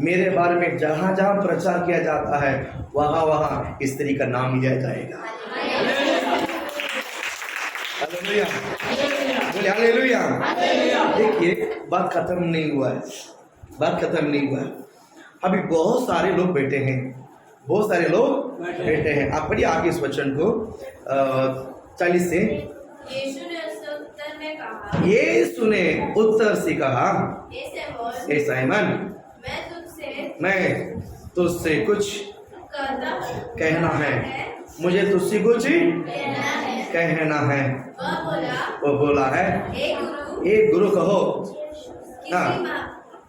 मेरे बारे में जहां जहां प्रचार किया जाता है वहां वहां स्त्री का नाम लिया जाएगा। Hallelujah, hallelujah. देखिए, बात खत्म नहीं हुआ है, बात खत्म नहीं हुआ है। अभी बहुत सारे लोग बैठे हैं, बहुत सारे लोग बैठे हैं। आप पढ़िए आगे इस वचन को 40 से। यीशु ने उससे उत्तर में कहा, यीशु ने उत्तर से कहा, हे शमौन, हे साइमन, मैं तुझसे कुछ कहना है, मुझे तुझसे कुछ कहना है। वो बोला है, एक गुरु कहो।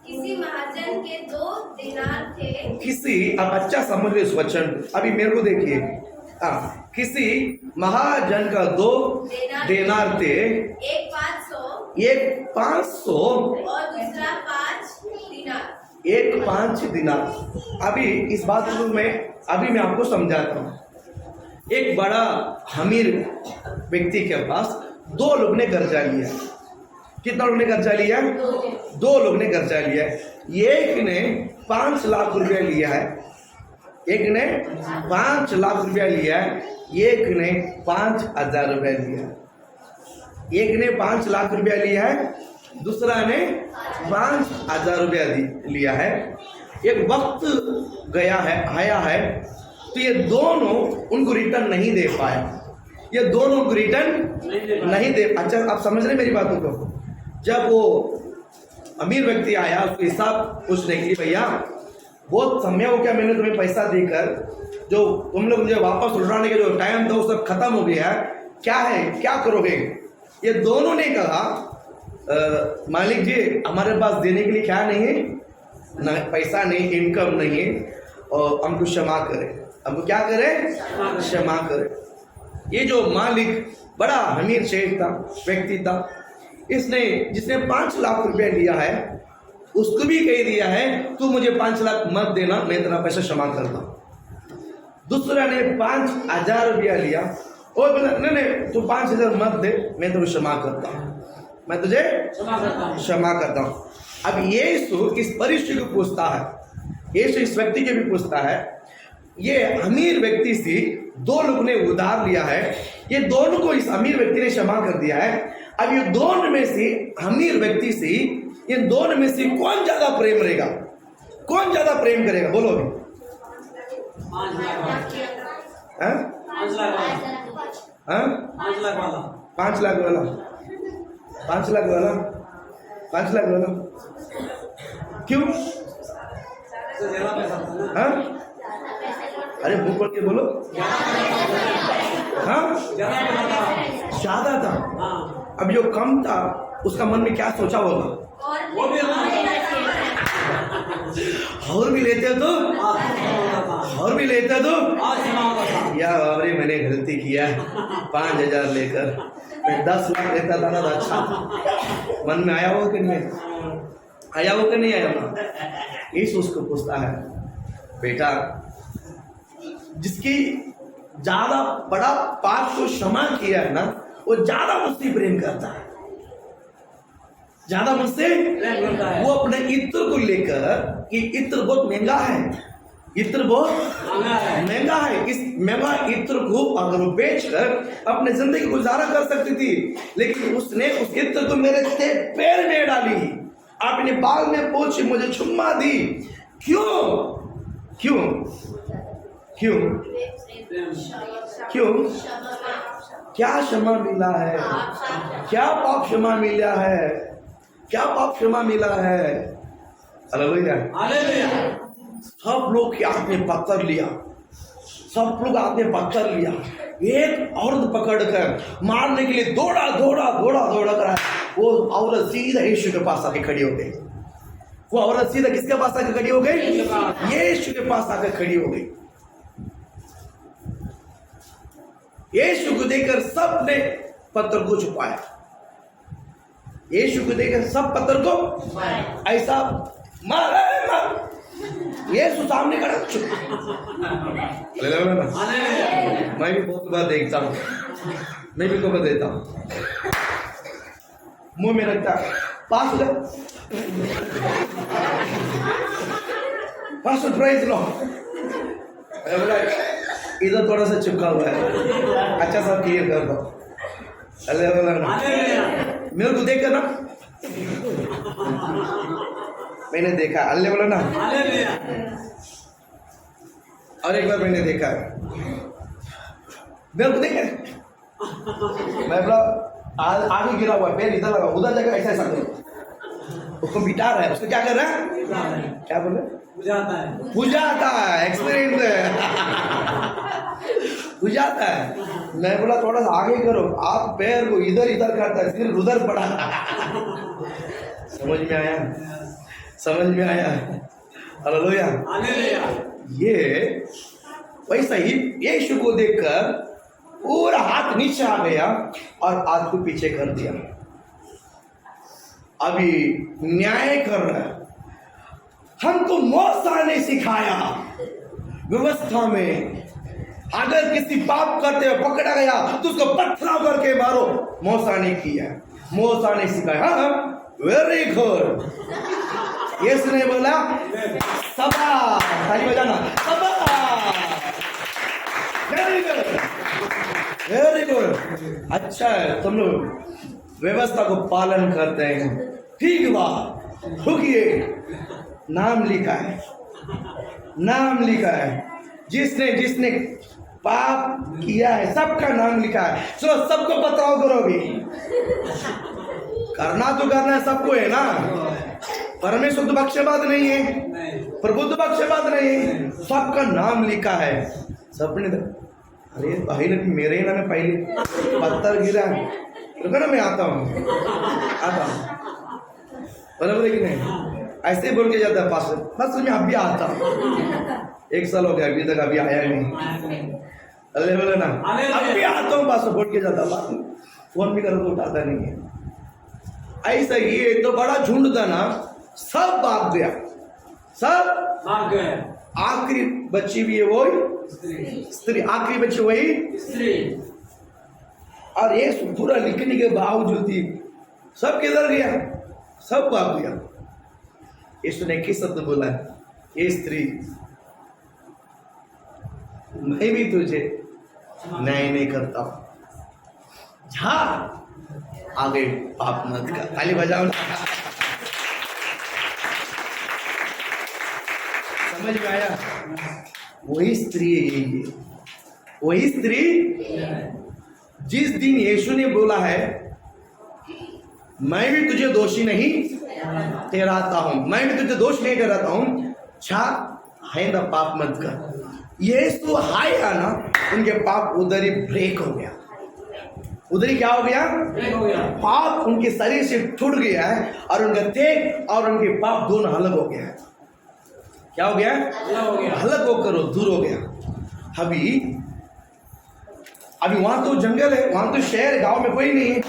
किसी महाजन के 2 दीनार थे। किसी, आप अच्छा समझ लो इस वचन, अभी मेरे को देखिए। किसी महाजन का 2 देनार थे, एक 500 और दूसरा 5 दीनार। एक 5 दिनार। अभी इस बात को मैं आपको समझाता हूँ। एक बड़ा अमीर व्यक्ति के पास 2 लोग ने कर्जा लिया। कितना लोग ने कर्जा लिया? 2 लोग ने कर्जा लिया। एक ने 5 लाख रुपया लिया है, एक ने 5 लाख रुपया लिया है, एक ने 5,000 रुपया लिया है। एक ने 5 लाख रुपया लिया है, दूसरा ने 5,000 रुपया लिया है। एक वक्त गया है, आया है, तो ये दोनों उनको रिटर्न नहीं दे पाए। ये दोनों को रिटर्न नहीं दे। अच्छा, आप समझ रहे मेरी बातों को? जब वो अमीर व्यक्ति आया उसको हिसाब पूछने के लिए, भैया बहुत समय हो गया मैंने तुम्हें पैसा देकर, जो तुम लोग मुझे वापस लौटाने के जो टाइम था वो सब खत्म हो गया है, क्या है, क्या करोगे? ये दोनों ने कहा, मालिक जी हमारे पास देने के लिए क्या नहीं है, ना पैसा नहीं, इनकम नहीं है, और हमको क्षमा करें। हमको क्या करें? क्षमा करें। ये जो मालिक बड़ा अमीर शेख था, व्यक्ति था, इसने जिसने 5 लाख रुपया लिया है उसको भी कह दिया है तू मुझे 5 लाख मत देना, मैं तेरा पैसा क्षमा करता हूँ। दूसरा ने 5,000 रुपया लिया और बोला नहीं तू 5,000 मत दे, मैं तुझे क्षमा करता हूँ, मैं तुझे क्षमा करता हूँ। अब यीशु इस परिस्थिति को पूछता है, यीशु इस व्यक्ति के भी पूछता है। ये अमीर व्यक्ति से 2 लोग ने उधार लिया है, ये दोनों को इस अमीर व्यक्ति ने क्षमा कर दिया है। अब ये दोनों में से, अमीर व्यक्ति से इन दोनों में से कौन ज्यादा प्रेम रहेगा? कौन ज्यादा प्रेम करेगा? बोलो अभी। 5 लाख वाला। 5 लाख वाला क्यों? अरे मुंह खोल के बोलो। ज्यादा था। अब जो कम था उसका मन में क्या सोचा होगा? और भी लेते तो, और भी लेते तो यार अरे मैंने गलती किया, 5,000 लेकर मैं 10 लाख लेता था ना, अच्छा मन में आया हो कि नहीं आया हो कि नहीं आया ना? इस उसको पूछता है, बेटा जिसकी ज्यादा बड़ा पाप को क्षमा किया है ना, वो ज्यादा मुझसे प्रेम करता है, ज्यादा मुझसे। वो अपने इत्र को लेकर कि इत्र बहुत महंगा है, इत्र बहुत महंगा है, इस महंगा इत्र को अगर वो बेचकर अपने जिंदगी गुजारा कर सकती थी, लेकिन उसने उस इत्र को मेरे पैर में डाली, अपने बाल में पोंछ मुझे चुम्मा दी। क्यों? क्यों? क्यों? क्यों? क्या क्षमा मिला है? क्या पाप क्षमा मिला है? क्या पाप क्षमा मिला है? हालेलुया। सब लोग के हाथ में पत्थर लिया, सब लोग हाथ में पत्थर लिया, एक औरत पकड़कर मारने के लिए दौड़ा कर वो औरत सीधा यीशु के पास आके खड़ी हो गई। वो औरत सीधा किसके पास आके खड़ी हो गई? यीशु के पास आकर खड़ी हो गई। यीशु को देखकर सब ने पत्थर को छुपाया, यीशु को देखकर सब पत्थर को ऐसा मार, यीशु सामने खड़ा चुप। मैं भी बहुत बार देखता हूँ, मैं भी खबर देता हूँ, मुंह में रखता पास प्राइज लो, इधर थोड़ा सा चिपका हुआ है, अच्छा सा क्लियर कर दो। मेरे को देख कर ना, मैंने देखा, अल्ले बोला ना। और एक बार मैंने देखा मेरे को देखे मैं बोला आगे गिरा हुआ है, पैर इधर लगा उधर जगह ऐसा ऐसा करो, उसको बिठा रहा है, उसको क्या कर रहा है, क्या बोल रहे, बुझाता है, एक्सपीरियंस है बुझाता है। मैं बोला थोड़ा सा आगे करो, आप पैर को इधर इधर करता है, सिर उधर पड़ा समझ में आया, समझ में आया, हालेलुया। ये वैसा ही यीशु को देखकर पूरा हाथ नीचे आ गया और हाथ को पीछे कर दिया। अभी न्याय कर रहा है, हमको मूसा ने सिखाया व्यवस्था में, अगर किसी पाप करते हुए पकड़ा गया तो उसको पत्थर करके मारो, मूसा ने किया, मूसा ने सिखाया। हाँ वेरी गुड, यीशु ने बोला शाबाश, ताली बजाना, शाबाश, वेरी गुड, वेरी गुड, अच्छा है तुम लोग व्यवस्था को पालन करते हैं, ठीक बात। रुकिए, नाम लिखा है, नाम लिखा है, जिसने जिसने पाप किया है सबका नाम लिखा है। चलो सबको बताओ करोगे, करना तो करना है सबको है ना, परमेश्वर तो पक्षपात नहीं है, प्रभु तो पक्षपात नहीं है, सबका नाम लिखा है। सबने अरे भाई ने मेरे नाम में पहले पत्थर गिरा, रुको ना मैं आता हूँ, आता हूँ, बराबर है कि नहीं, ऐसे बोल के जाता है पास्टर, बस मैं अभी आता हूँ, 1 साल हो गया अभी तक अभी आया नहीं, अरे बोले ना अभी आता हूँ पास्टर बोल के जाता, फोन भी करो तो उठाता नहीं है। ऐसा ये तो बड़ा झुंड था ना, सब भाग गया, सब भाग गए, आखिरी बच्ची भी है वही स्त्री, आखिरी बच्ची वही स्त्री, और ये पूरा लिखने के बावजूद ही सब किधर गया, सब भाग गया। यीशु ने किस शब्द बोला, ये स्त्री मैं भी तुझे न्याय नहीं करता, जा आगे पाप मत कर, ताली बजाओ। समझ में आया, वही स्त्री है ये, वही स्त्री जिस दिन यीशु ने बोला है मैं भी तुझे दोषी नहीं ठहराता हूं, मैं भी तुझे दोष नहीं ठहराता हूं, छा है ना पाप मत कर, यीशु आया ना, उनके पाप उधर ही ब्रेक हो गया, उधर ही क्या हो गया, पाप उनके शरीर से छूट गया है, और उनका तेज और उनके पाप दोनों अलग हो गया है। क्या हो गया, अलग होकर दूर हो गया। अभी वहां तो जंगल है, वहां तो शहर गांव में कोई नहीं है,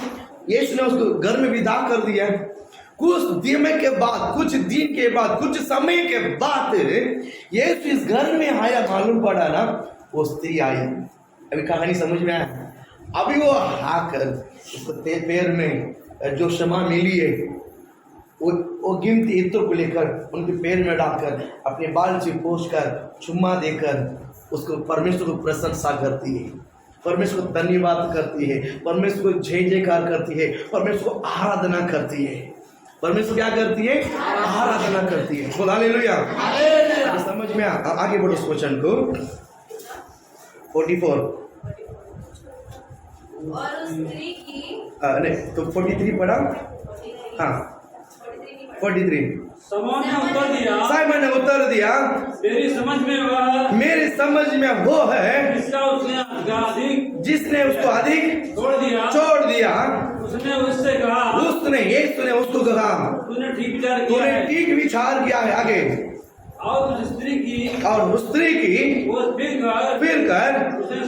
यीशु ने उसको घर में विदा कर दिया। कुछ दिन के बाद, कुछ दिन के बाद, कुछ समय के बाद यीशु इस घर में आया, मालूम पड़ा ना वो स्त्री आई। अभी कहानी समझ में आया, अभी वो आकर उसको पैर में जो क्षमा मिली है वो गिनती इत्र को लेकर उनके पैर में डालकर अपने बाल से पोंछ कर चुम्मा देकर उसको परमेश्वर को प्रशंसा करती है, परमेश्वर को धन्यवाद करती है, परमेश्वर को जय जयकार करती है, परमेश्वर को आराधना करती है। परमेश्वर क्या करती है, आराधना करती है। बोल हालेलुया। समझ में आगे बढ़ो उस वचन को। 44 और उस स्त्री की नहीं तो 43 पढ़ा, हाँ 43। साइमन ने उत्तर दिया, मेरी समझ में वो है जिसने उसको अधिक छोड़ दिया। उसने यीशु ने उसको कहा, तूने ठीक विचार किया है। आगे, और उस स्त्री की वो फिर कर उसने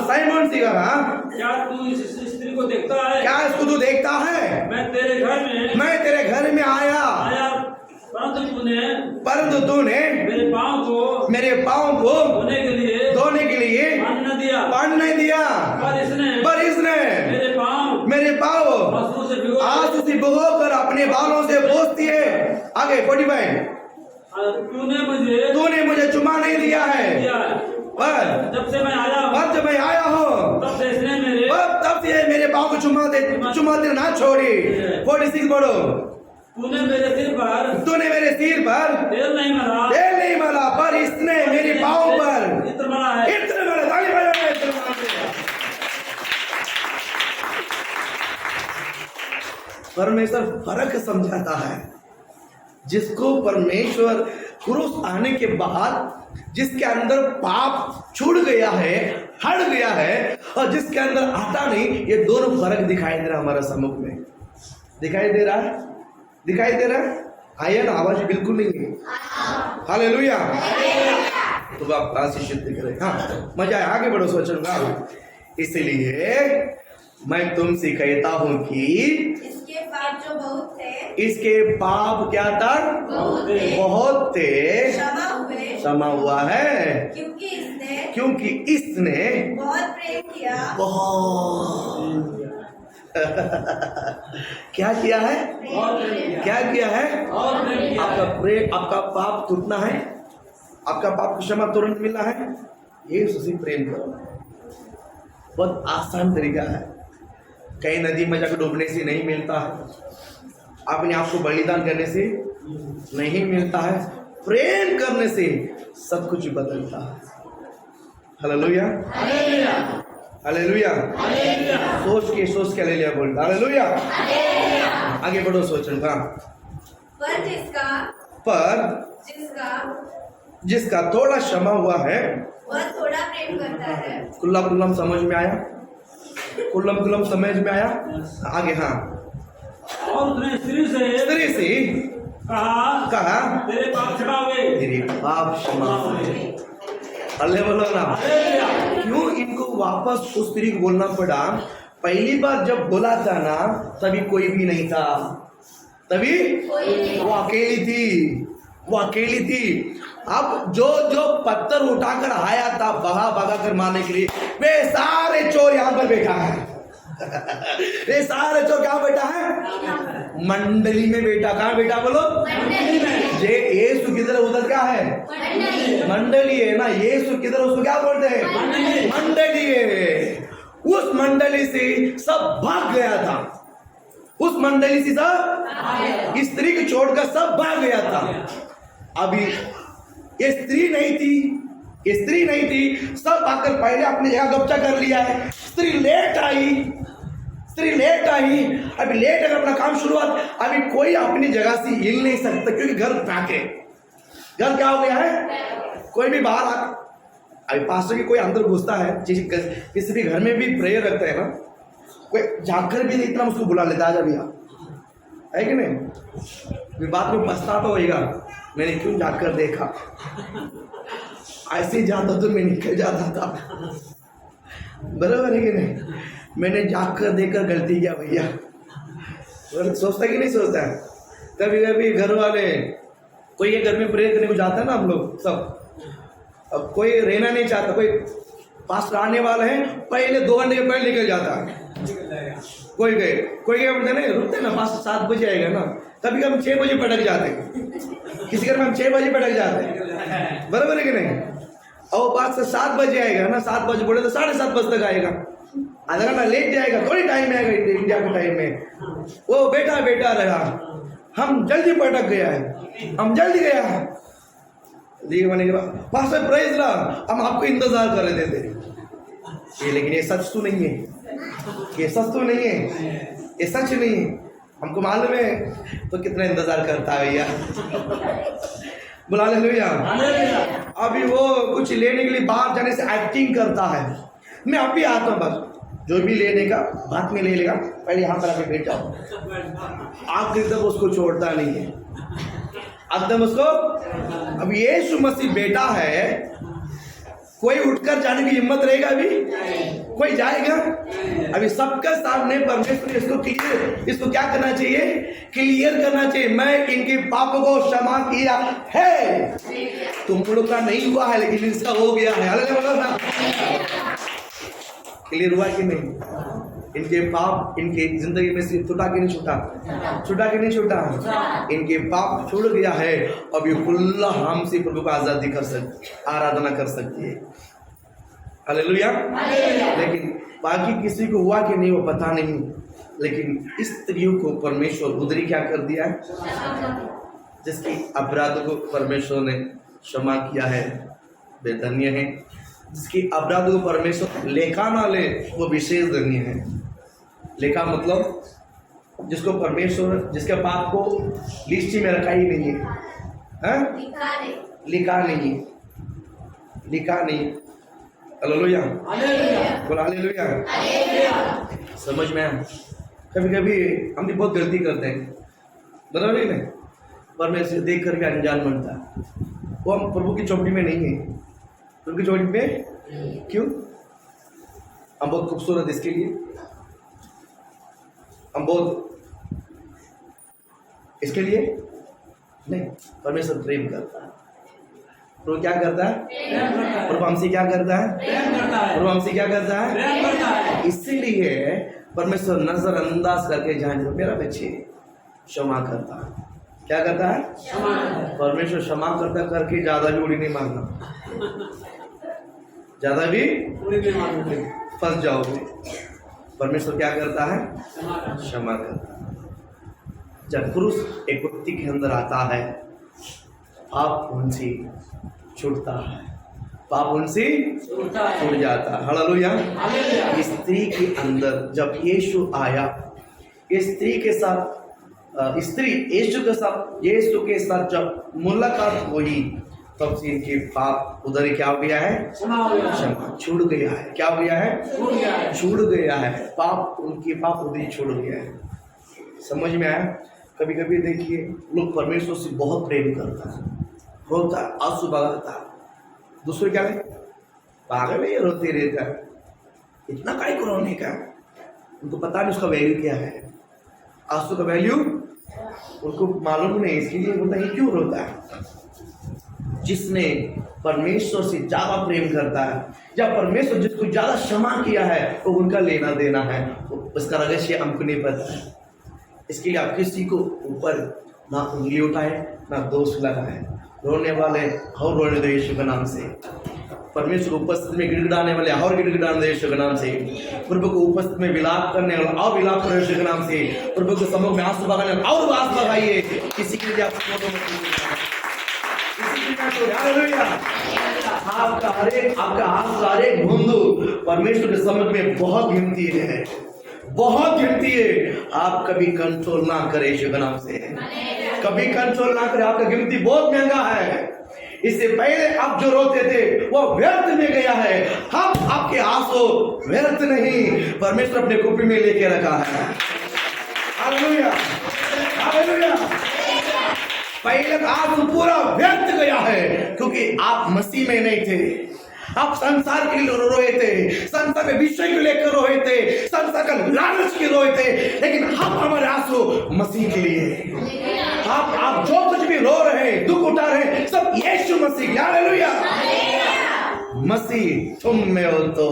साइमन से कहा, क्या तू इस स्त्री को देखता है, क्या इसको तू देखता है, मैं तेरे घर में आया परंतु तूने मेरे पाँव को धोने के लिए पानी नहीं दिया, पर इसने मेरे पाँव आंसू से भिगो कर अपने बालों से पोंछ दिए। आगे 45, तूने मुझे चुमा नहीं दिया है, पर जब से मैं आया हूँ तब से मेरे पाँव को चुमा दे ना छोड़ी। 46 बढ़ो, तूने मेरे सिर पर तूने मेरे सिर पर तेल नहीं मरा, तेल नहीं मला, पर इसने मेरे पाँव पर इत्र मरा है। इत्र मला। ताली बजाओ, इत्र मला। परमेश्वर फर्क समझाता है। जिसको परमेश्वर क्रूस आने के बाद जिसके अंदर पाप छूट गया है, हट गया है, और जिसके अंदर आता नहीं, ये दोनों फर्क दिखाई दे रहा है हमारे सम्मुख में। दिखाई दे रहा है, दिखाई दे रहा है। आया ना, आवाज बिल्कुल नहीं है। हालेलुया। तो आप आशीषित दिख रहे। हाँ, मजा है। आगे बढ़ो, सोचूंगा। इसलिए मैं तुमसे कहता हूं कि इसके पाप जो बहुत थे, इसके पाप क्या था? बहुत थे, क्षमा हुआ है, क्योंकि इसने बहुत प्रेम किया। बहुत क्या किया है? क्या किया है? आपका प्रेम, आपका पाप टूटना है, आपका पाप की क्षमा तुरंत मिलना है। यीशु से प्रेम करो। बहुत आसान तरीका है। कहीं नदी में जाकर डूबने से नहीं मिलता है, अपने आप को बलिदान करने से नहीं मिलता है, प्रेम करने से सब कुछ बदलता है। Hallelujah, hallelujah. सोच के हालेलुया बोलता। हालेलुया। आगे बढ़ो, सोचूंगा। पर जिसका थोड़ा क्षमा हुआ है वह थोड़ा प्रेम करता है। कुल्लम समझ में आया? कुल्लम समझ में आया? आगे। हाँ। और उसने स्त्री से कहा तेरे पाप क्षमा हुए, तेरे पाप क्षमा हुए। अल्ले बोलो ना। क्यों इनको वापस उस स्त्री को बोलना पड़ा? पहली बार जब बोला था ना, तभी कोई भी नहीं था, तभी वो अकेली थी, वो अकेली थी। अब जो पत्थर उठाकर आया था भगा कर मारने के लिए, वे सारे चोर यहाँ पर बैठा है। वे सारे चोर कहाँ बैठा है? मंडली में बैठा। कहाँ बैठा बोलो? ये यीशु किधर, उधर क्या है? मंडली है ना। यीशु किधर, उसको क्या बोलते हैं? मंडली है। उस मंडली से सब भाग गया था। उस मंडली से सब स्त्री को छोड़कर सब भाग गया था। अभी ये स्त्री नहीं थी, ये स्त्री नहीं थी। सब आकर पहले अपनी जगह गपचा कर लिया है। स्त्री लेट आई। अभी लेट अगर अपना काम शुरुआत, अभी कोई अपनी जगह से हिल नहीं सकता, क्योंकि घर पैक है। घर क्या हो गया है? कोई भी बाहर आ, अभी पास्टर की कोई अंदर घुसता है, किसी भी घर में भी प्रेयर रखते हैं ना, कोई जाकर भी इतना उसको बुला लेता है, भैया है कि नहीं? फिर बाद में पछताता होगा, मैंने क्यों जाकर देखा, ऐसे ही जाता तो मैं निकल जाता था। बराबर है कि नहीं? मैंने जाकर देखकर गलती किया भैया। सोचता कि नहीं सोचता है? कभी कभी घर वाले, कोई ये घर में प्रेयर करने को जाता है ना, हम लोग सब, अब कोई रहना नहीं चाहता, कोई पास आने वाला है, पहले 2 घंटे के पहले निकल जाता है। कोई गए बोलते नहीं, रुकते ना, 5-7 बजे आएगा ना, कभी हम 6 बजे पटक जाते हैं। किसी घर में हम 6 बजे पटक जाते हैं, बराबर है कि नहीं? और 5 से 7 बजे आएगा ना, 7 बजे बोले तो 7:30 बजे तक आएगा, आधा घंटा लेट जाएगा, थोड़ी टाइम में आएगा। इंडिया के टाइम में वो बेटा रहा, हम जल्दी पटक गया है, हम जल्दी गया है। होने के बाद पास्टर प्राइज ला, हम आपको इंतजार कर रहे थे। ये लेकिन ये सच तो नहीं है, ये सच तो नहीं है, ये सच नहीं है, हमको मालूम है। तो कितना इंतजार करता है भैया, बुला ले भैया। अभी वो कुछ लेने के लिए बाहर जाने से एक्टिंग करता है, मैं अभी आता हूँ, बस जो भी लेने का बात में ले लेगा, पहले यहाँ पर आके बैठ जाओ। आखिर तक उसको छोड़ता नहीं है, एकदम उसको। अब यीशु मसीह बेटा है, कोई उठकर जाने की हिम्मत रहेगा? अभी कोई जाएगा? अभी सबके सामने परमेश्वर इसको क्या करना चाहिए? क्लियर करना चाहिए, मैं इनके पापों को क्षमा किया है। तुम लोग का नहीं हुआ है, लेकिन इसका हो गया है। हालेलुया। क्लियर हुआ कि नहीं? इनके पाप इनके जिंदगी में से छूटा कि नहीं छूटा? इनके पाप छूट गया है। अब ये खुला हमसे प्रभु को आजादी कर सकती, आराधना कर सकती है। हालेलुया। लेकिन बाकी किसी को हुआ कि नहीं वो पता नहीं, लेकिन इस स्त्रियों को परमेश्वर उधरी क्या कर दिया है, जिसकी अपराध को परमेश्वर ने क्षमा किया है, बेधन्य है। जिसकी अपराध को परमेश्वर लेखा ना ले, वो विशेष धन्य है। लेखा मतलब जिसको परमेश्वर, जिसके पाप को लिस्टी में रखा ही नहीं है, हाँ? लिखा नहीं, लिखा नहीं। हालेलुया, बोला हालेलुया। समझ में आया? कभी कभी हम भी बहुत गलती करते हैं, बराबर नहीं? परमेश्वर देख कर भी अनजान बनता है। वो हम प्रभु की चौकड़ी में नहीं है। प्रभु की चौकड़ी में क्यों? हम बहुत खूबसूरत इसके लिए, हम बहुत इसके लिए नहीं। परमेश्वर प्रेम करता है। प्रभु क्या करता है? प्रभु हमसे क्या करता है? प्रभु हमसे क्या करता है? इसीलिए परमेश्वर नजरअंदाज करके जाने, मेरा बच्चे क्षमा करता है। क्या करता है? परमेश्वर क्षमा करता करके ज्यादा भी उड़ी नहीं मारना, ज्यादा भी फंस जाओगे। परमेश्वर क्या करता है? क्षमा करता है। जब क्रूस एक व्यक्ति के अंदर आता है, पाप उनसे छूटता है, पाप उनसे छूट जाता है। हालेलुया। इस स्त्री के अंदर जब यीशु आया, इस स्त्री के साथ स्त्री यीशु के साथ जब मुलाकात हुई, तब से इनके पाप उधर क्या हो गया है? क्षमा छूट गया है। क्या हो गया है? छूट गया है। पाप, उनके पाप उधर छूट गया है। समझ में आया? कभी कभी देखिए, लोग परमेश्वर से बहुत प्रेम करता है, रोता है, आंसू बहाता है। दूसरे क्या है? पागल है, रोते रहता है। इतना काय को रोने का? उनको पता नहीं उसका वैल्यू क्या है। आंसू का वैल्यू उनको मालूम नहीं, इसलिए बोलता है क्यों रोता है। जिसने परमेश्वर से ज्यादा प्रेम करता है, या परमेश्वर जिसको ज्यादा क्षमा किया है, वो उनका लेना देना है। उसका रहस्य हमको नहीं पता है। इसके लिए आप किसी को ऊपर ना उंगली उठाए, ना दोष लगाए। रोने वाले और रोने दो यीशु के नाम से। परमेश्वर उपस्थित में गिड़गिड़ाने वाले और गिड़गिड़ाने दो यीशु के नाम से। प्रभु को उपस्थित में विलाप करने वाले और विलाप करो यीशु के नाम से। प्रभु के सम्मुख में आंसू बहाने और आंसू बहाइए। किसी के लिए आपका हर एक बूंद परमेश्वर के सम्मुख में बहुत कीमती है, बहुत कीमती है। आप कभी कंट्रोल ना करें यीशु के नाम से, कभी कंट्रोल ना करें। आपका कीमती बहुत महंगा है। इससे पहले आप जो रोते थे वो व्यर्थ में गया है। हम आपके आंसू व्यर्थ नहीं, परमेश्वर अपने कुप्पी में लेके रखा है। Hallelujah, hallelujah. पहले आंसू पूरा व्यर्थ गया है, क्योंकि आप मसीह में नहीं थे। आप संसार के लिए रोए थे, संसार के विषय को लेकर रोए थे, संसार का लालच के रोए थे। लेकिन हम हमारे आंसू मसीह के लिए। आप जो कुछ भी रो रहे हैं, दुख उठा रहे हैं, सब यीशु मसीह। हालेलुया। मसीह तुम में हो तो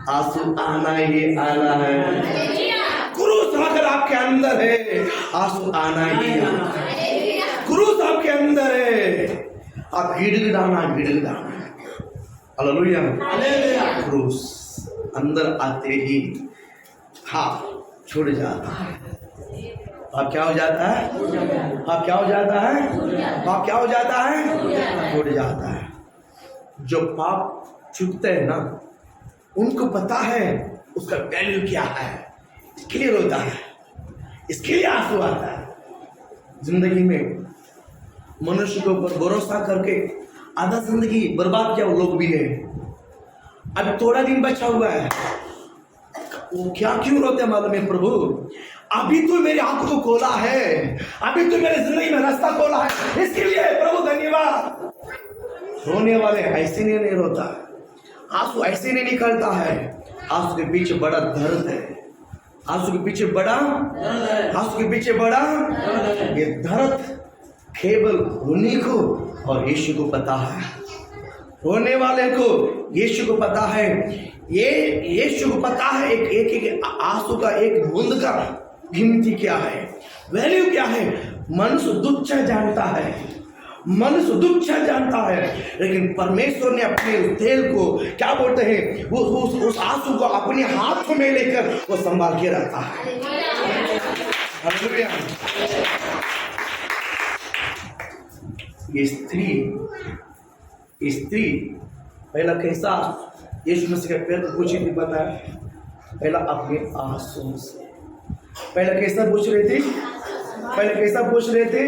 आंसू आना ही आना है। क्रूस अगर आपके अंदर है, आंसू आना ही आना है। क्रूस आपके अंदर है, आप गिड़गिड़ाना गिड़गिड़ाना। हालेलुया। क्रूस अंदर आते ही पाप छूट जाता है। पाप क्या हो जाता है? पाप क्या हो जाता है? पाप क्या हो जाता है? छूट जाता है। जो पाप छूटते हैं ना, उनको पता है उसका वैल्यू क्या है, इसके लिए रोता है, इसके लिए आंसू आता है। जिंदगी में मनुष्य के ऊपर भरोसा करके आधा जिंदगी बर्बाद किया वो लोग भी है। अब थोड़ा दिन बचा हुआ है, वो क्या क्यों रोते मालूम है? प्रभु अभी तो मेरी आंखों को खोला है, अभी तो मेरे जिंदगी में रास्ता खोला है, इसके लिए प्रभु धन्यवाद। रोने वाले ऐसे नहीं रोता, आंसू ऐसे नहीं निकलता है। आंसू के पीछे बड़ा दर्द है, आंसू के पीछे बड़ा, आंसू के पीछे बड़ा ये दर्द केवल उन्हीं को और यीशु को पता है। रोने वाले को यीशु को पता है, ये यीशु को पता है एक आंसू का, एक बूंद का कीमती क्या है, वैल्यू क्या है। मनुष्य तुच्छ जानता है, मनुष्य दुख क्षण जानता है, लेकिन परमेश्वर ने अपने उस तेल को क्या बोलते हैं, वो उस आंसू को अपने हाथों में लेकर वो संभाल के रखता है। हालेलुया। ये स्त्री पहला कैसा यीशु मसीह के पैर को पूछी थी, पता है? पहला अपने आंसू से। पहले कैसा पूछ रहे थे? पहले कैसा पूछ रहे थे?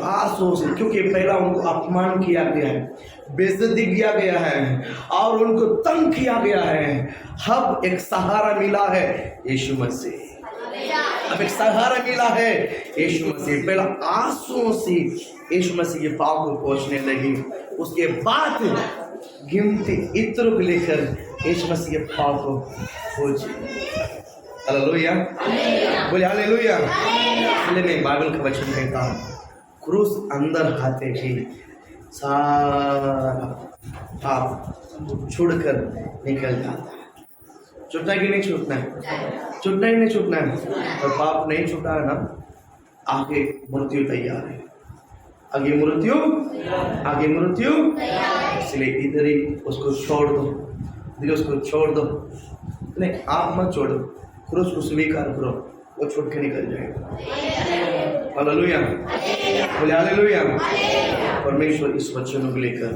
आंसू से, क्योंकि पहला उनको अपमान किया गया है, बेइज्जती किया गया है और उनको तंग किया गया है। अब एक सहारा मिला है यीशु मसीह, अब एक सहारा मिला है यीशु मसीह। पहला आंसुओं से यीशु मसीह के पाँव को पोंछने लगी, उसके बाद गिनती इत्र को लेकर यीशु मसीह के पाँव को पोंछे। हालेलुया, बोले हालेलुया। इसलिए मैं बाइबल का वचन कहता हूँ, क्रूस अंदर आते ही सारा पाप छोड़कर निकल जाता है। छूटना कि नहीं छूटना है? छूटना ही नहीं छूटना है। तो पाप नहीं छूटा है ना, आगे मृत्यु तैयार है, आगे मृत्यु। इसलिए इधर ही उसको छोड़ दो, दिल उसको छोड़ दो। नहीं, आप मत छोड़ो, क्रूस को स्वीकार करो, वो छूट के निकल जाएगा। हालेलुया, बोले हालेलुया। परमेश्वर इस वचनों को लेकर